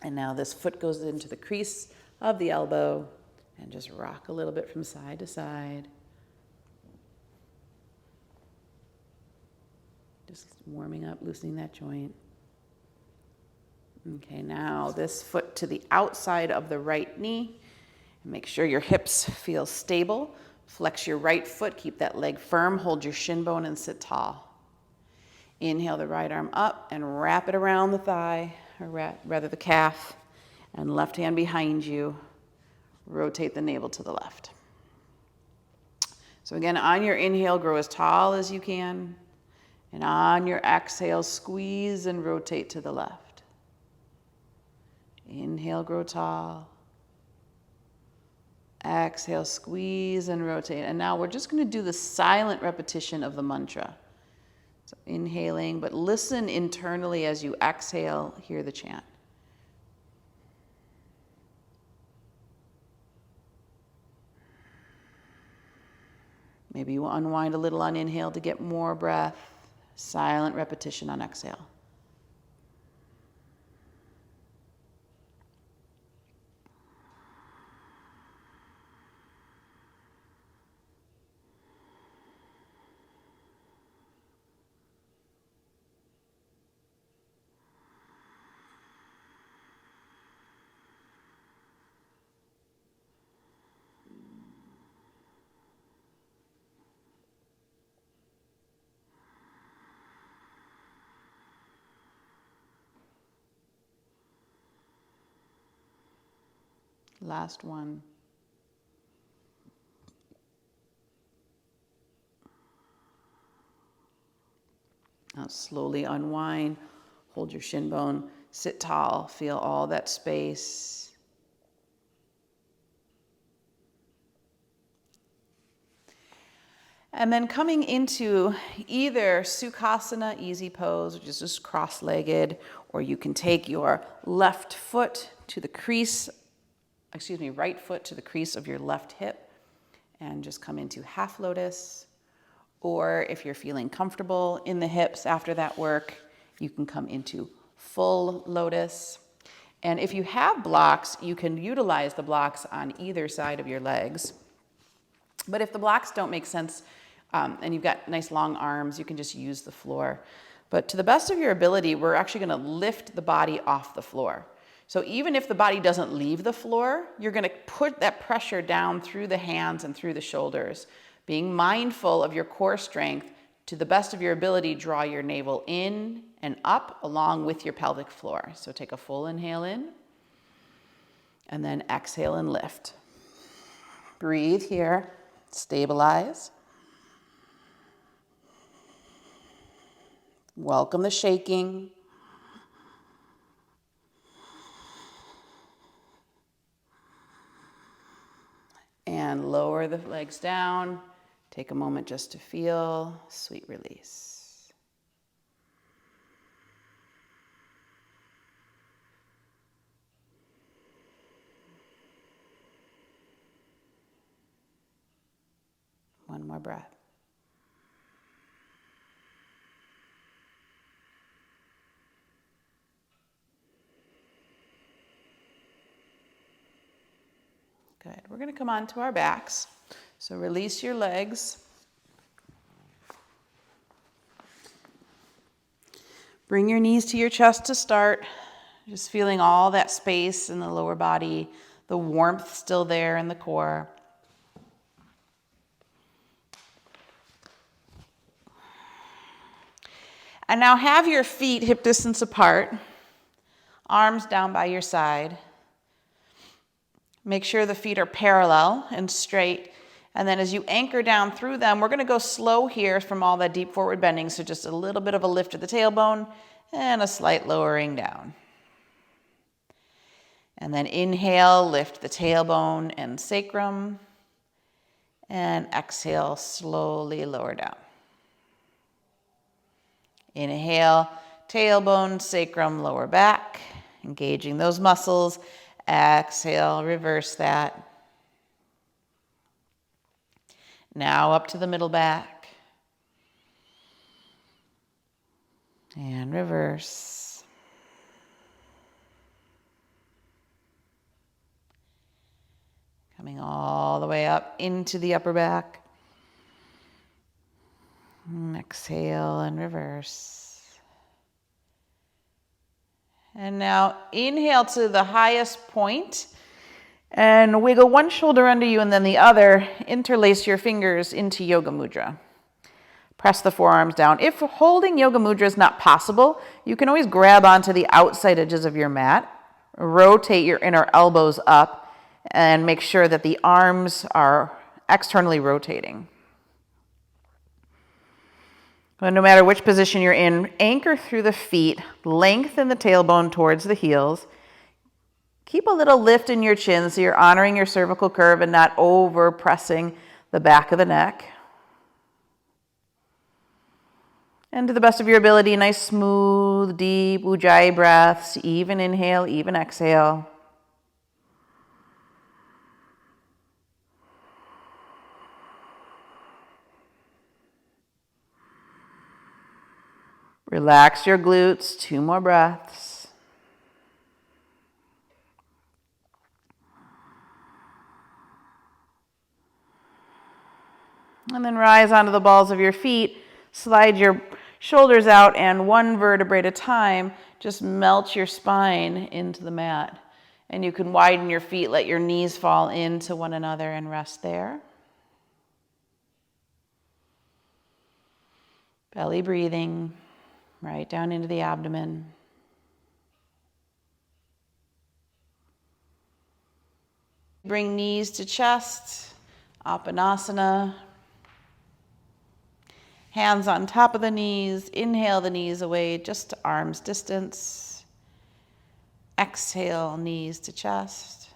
Speaker 1: And now this foot goes into the crease of the elbow and just rock a little bit from side to side. Just warming up, loosening that joint. Okay, now this foot to the outside of the right knee. Make sure your hips feel stable. Flex your right foot, keep that leg firm, hold your shin bone and sit tall. Inhale the right arm up and wrap it around the thigh, or rather the calf, and left hand behind you. Rotate the navel to the left. So again, on your inhale, grow as tall as you can. And on your exhale, squeeze and rotate to the left. Inhale, grow tall. Exhale, squeeze and rotate. And now we're just going to do the silent repetition of the mantra. So inhaling, but listen internally as you exhale, hear the chant. Maybe you unwind a little on inhale to get more breath. Silent repetition on exhale. Last one. Now slowly unwind, hold your shin bone, sit tall, feel all that space. And then coming into either Sukhasana, easy pose, which is just cross-legged, or you can take your right foot to the crease of your left hip and just come into half lotus. Or if you're feeling comfortable in the hips after that work, you can come into full lotus. And if you have blocks, you can utilize the blocks on either side of your legs. But if the blocks don't make sense, and you've got nice long arms, you can just use the floor. But to the best of your ability, we're actually going to lift the body off the floor. So even if the body doesn't leave the floor, you're going to put that pressure down through the hands and through the shoulders. Being mindful of your core strength, to the best of your ability, draw your navel in and up along with your pelvic floor. So take a full inhale in, and then exhale and lift. Breathe here, stabilize. Welcome the shaking. And lower the legs down. Take a moment just to feel sweet release. One more breath. Good. We're going to come onto our backs. So release your legs. Bring your knees to your chest to start. Just feeling all that space in the lower body, the warmth still there in the core. And now have your feet hip distance apart, arms down by your side. Make sure the feet are parallel and straight. And then as you anchor down through them, we're going to go slow here from all that deep forward bending. So just a little bit of a lift of the tailbone and a slight lowering down. And then inhale, lift the tailbone and sacrum. And exhale, slowly lower down. Inhale, tailbone, sacrum, lower back. engaging those muscles. Exhale, reverse that. Now up to the middle back. And reverse. Coming all the way up into the upper back. And exhale and reverse. And now inhale to the highest point and wiggle one shoulder under you and then the other. Interlace your fingers into Yoga Mudra. Press the forearms down. If holding Yoga Mudra is not possible, you can always grab onto the outside edges of your mat. Rotate your inner elbows up and make sure that the arms are externally rotating. But no matter which position you're in, anchor through the feet, lengthen the tailbone towards the heels. Keep a little lift in your chin so you're honoring your cervical curve and not over pressing the back of the neck. And to the best of your ability, nice, smooth, deep Ujjayi breaths. Even inhale, even exhale. Relax your glutes. 2 more breaths. And then rise onto the balls of your feet. Slide your shoulders out and 1 vertebrae at a time, just melt your spine into the mat. And you can widen your feet, let your knees fall into one another and rest there. Belly breathing right down into the abdomen. Bring knees to chest, Apanasana. Hands on top of the knees. Inhale the knees away just to arm's distance. Exhale, knees to chest.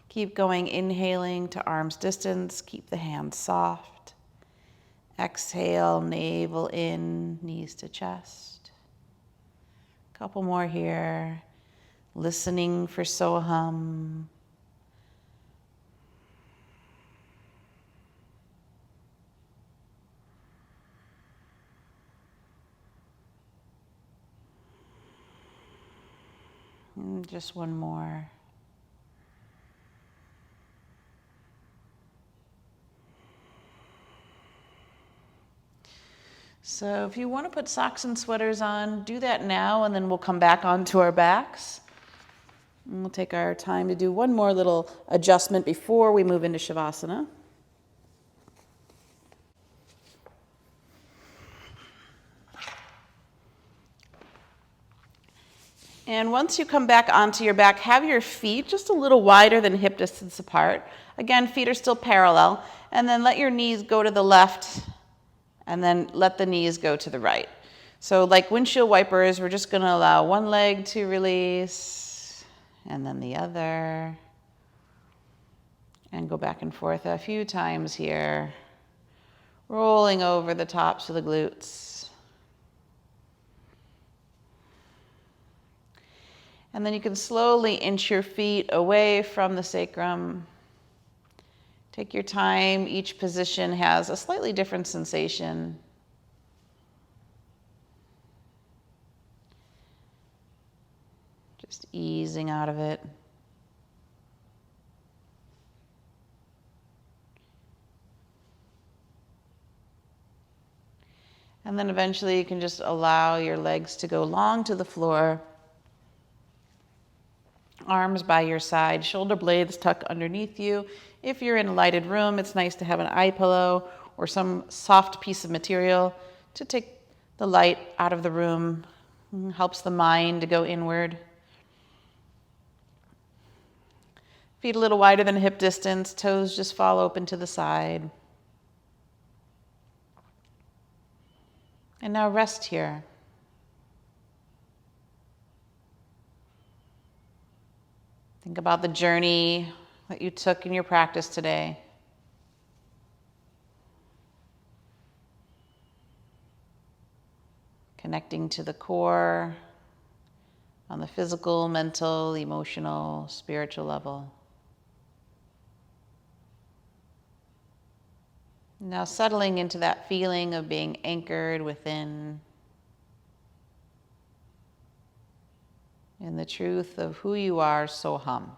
Speaker 1: Keep going, inhaling to arm's distance. Keep the hands soft. Exhale, navel in, knees to chest. Couple more here. Listening for Soham. And just one more. So if you want to put socks and sweaters on, do that now, and then we'll come back onto our backs. And we'll take our time to do one more little adjustment before we move into Shavasana. And once you come back onto your back, have your feet just a little wider than hip distance apart. Again, feet are still parallel. And then let your knees go to the left, and then let the knees go to the right. So like windshield wipers, we're just gonna allow one leg to release, and then the other. And go back and forth a few times here. Rolling over the tops of the glutes. And then you can slowly inch your feet away from the sacrum. Take your time. Each position has a slightly different sensation. Just easing out of it. And then eventually you can just allow your legs to go long to the floor. Arms by your side, shoulder blades tuck underneath you. If you're in a lighted room, it's nice to have an eye pillow or some soft piece of material to take the light out of the room. Helps the mind to go inward. Feet a little wider than hip distance, toes just fall open to the side. And now rest here. Think about the journey that you took in your practice today. connecting to the core on the physical, mental, emotional, spiritual level. Now settling into that feeling of being anchored within, in the truth of who you are, Soham.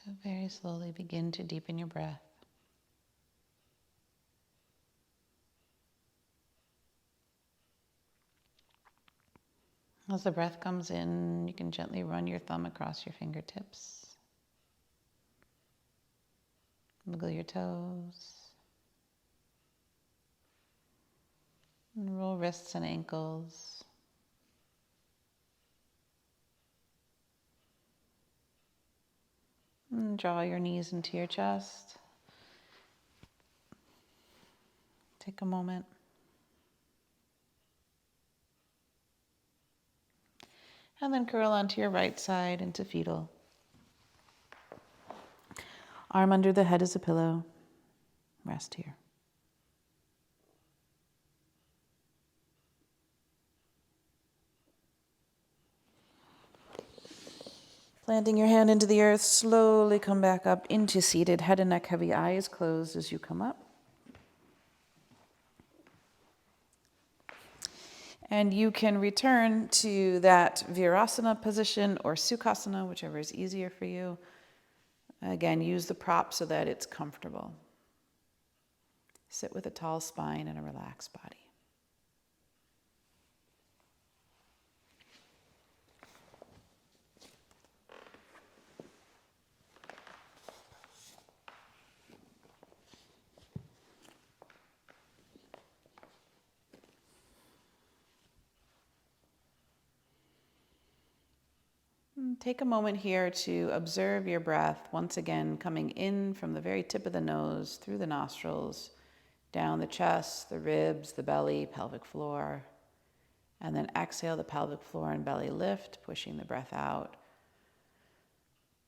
Speaker 1: So very slowly begin to deepen your breath. As the breath comes in, you can gently run your thumb across your fingertips. Wiggle your toes. And roll wrists and ankles. And draw your knees into your chest. Take a moment. And then curl onto your right side into fetal. Arm under the head as a pillow. Rest here. Planting your hand into the earth, slowly come back up into seated, head and neck heavy, eyes closed as you come up. And you can return to that Virasana position or Sukhasana, whichever is easier for you. Again, use the prop so that it's comfortable. Sit with a tall spine and a relaxed body. Take a moment here to observe your breath, once again coming in from the very tip of the nose, through the nostrils, down the chest, the ribs, the belly, pelvic floor, and then exhale, the pelvic floor and belly lift, pushing the breath out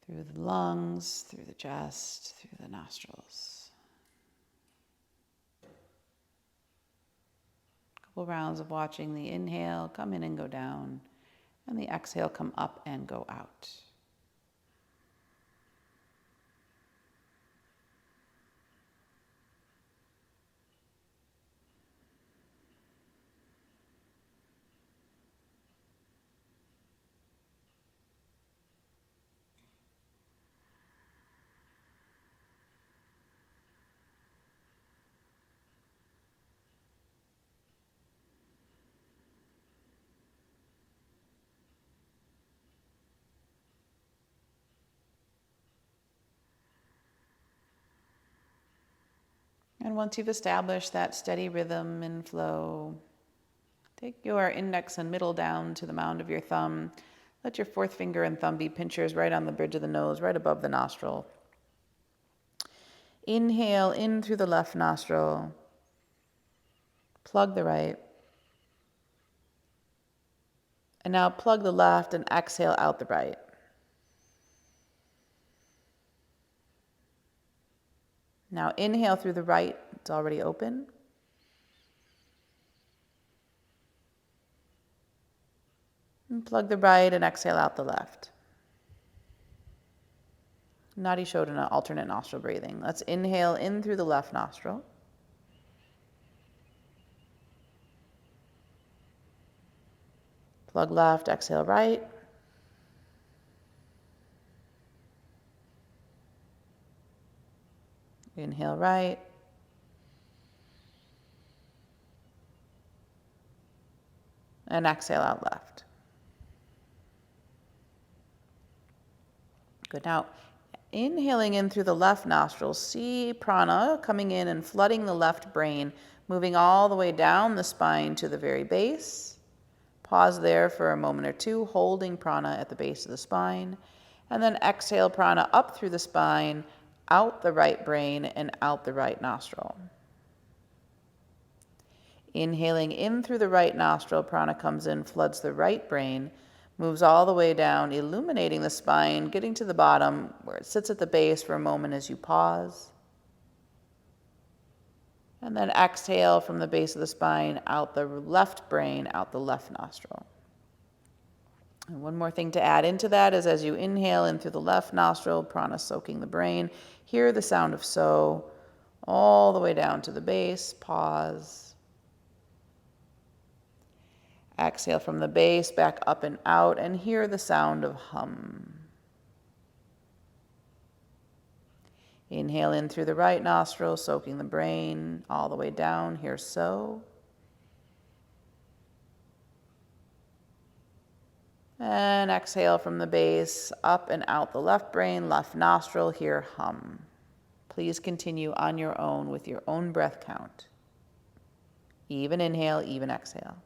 Speaker 1: through the lungs, through the chest, through the nostrils. A couple rounds of watching the inhale come in and go down, and the exhale come up and go out. And once you've established that steady rhythm and flow, take your index and middle down to the mound of your thumb. Let your fourth finger and thumb be pinchers right on the bridge of the nose, right above the nostril. Inhale in through the left nostril. Plug the right. And now plug the left and exhale out the right. Now inhale through the right, it's already open. And plug the right and exhale out the left. Nadi Shodhana, alternate nostril breathing. Let's inhale in through the left nostril. Plug left, exhale right. Inhale right. And exhale out left. Good. Now, inhaling in through the left nostril, see prana coming in and flooding the left brain, moving all the way down the spine to the very base. Pause there for a moment or two, holding prana at the base of the spine. And then exhale prana up through the spine, out the right brain, and out the right nostril. Inhaling in through the right nostril, prana comes in, floods the right brain, moves all the way down, illuminating the spine, getting to the bottom where it sits at the base for a moment as you pause. And then exhale from the base of the spine, out the left brain, out the left nostril. And one more thing to add into that is as you inhale in through the left nostril, prana soaking the brain, hear the sound of so, all the way down to the base, pause. Exhale from the base, back up and out, and hear the sound of hum. Inhale in through the right nostril, soaking the brain all the way down here, so. And exhale from the base, up and out the left brain, left nostril, here, hum. Please continue on your own with your own breath count. Even inhale, even exhale.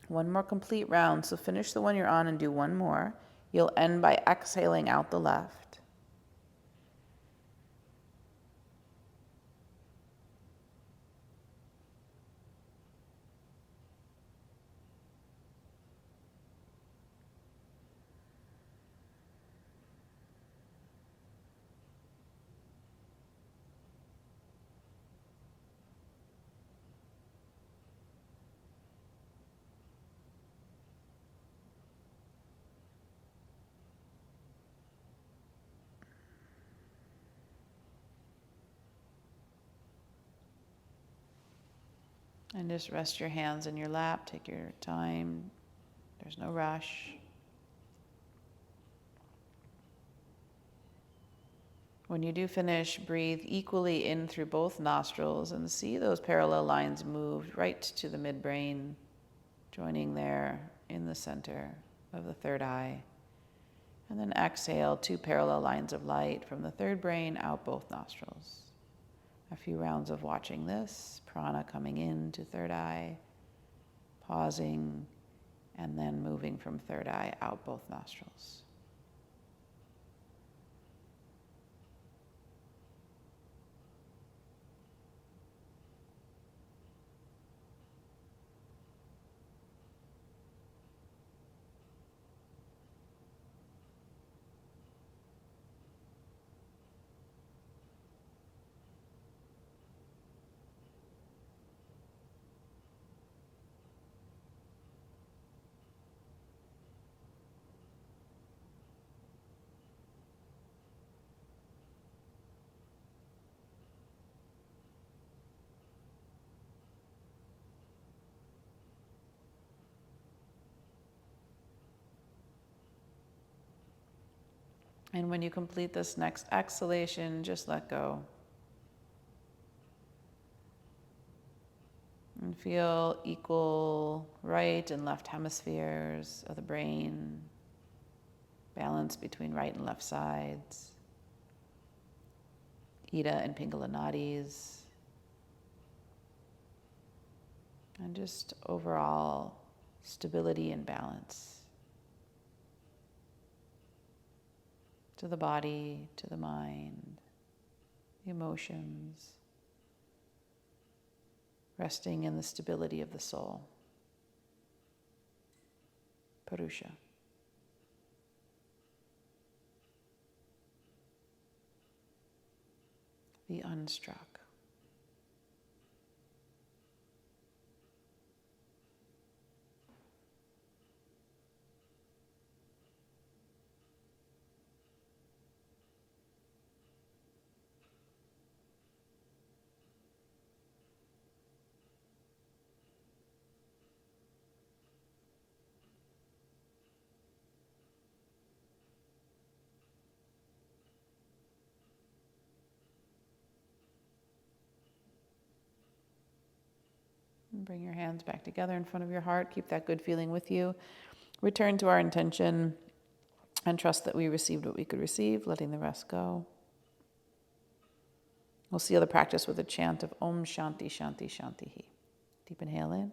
Speaker 1: One more complete round, so finish the one you're on and do one more. You'll end by exhaling out the left. And just rest your hands in your lap. Take your time. There's no rush. When you do finish, breathe equally in through both nostrils and see those parallel lines move right to the midbrain, joining there in the center of the third eye. And then exhale, 2 parallel lines of light from the third brain out both nostrils. A few rounds of watching this, prana coming into third eye, pausing, and then moving from third eye out both nostrils. And when you complete this next exhalation, just let go. And feel equal right and left hemispheres of the brain, balance between right and left sides, Ida and Pingala nadis, and just overall stability and balance to the body, to the mind, the emotions, resting in the stability of the soul. Purusha. The unstruck. Bring your hands back together in front of your heart. Keep that good feeling with you. Return to our intention and trust that we received what we could receive, letting the rest go. We'll seal the practice with a chant of Om Shanti Shanti Shanti Hi. Deep inhale in.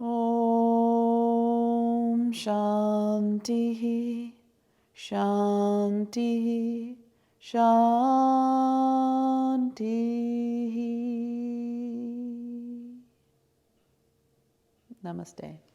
Speaker 1: Om Shanti Shanti Shanti. Namaste.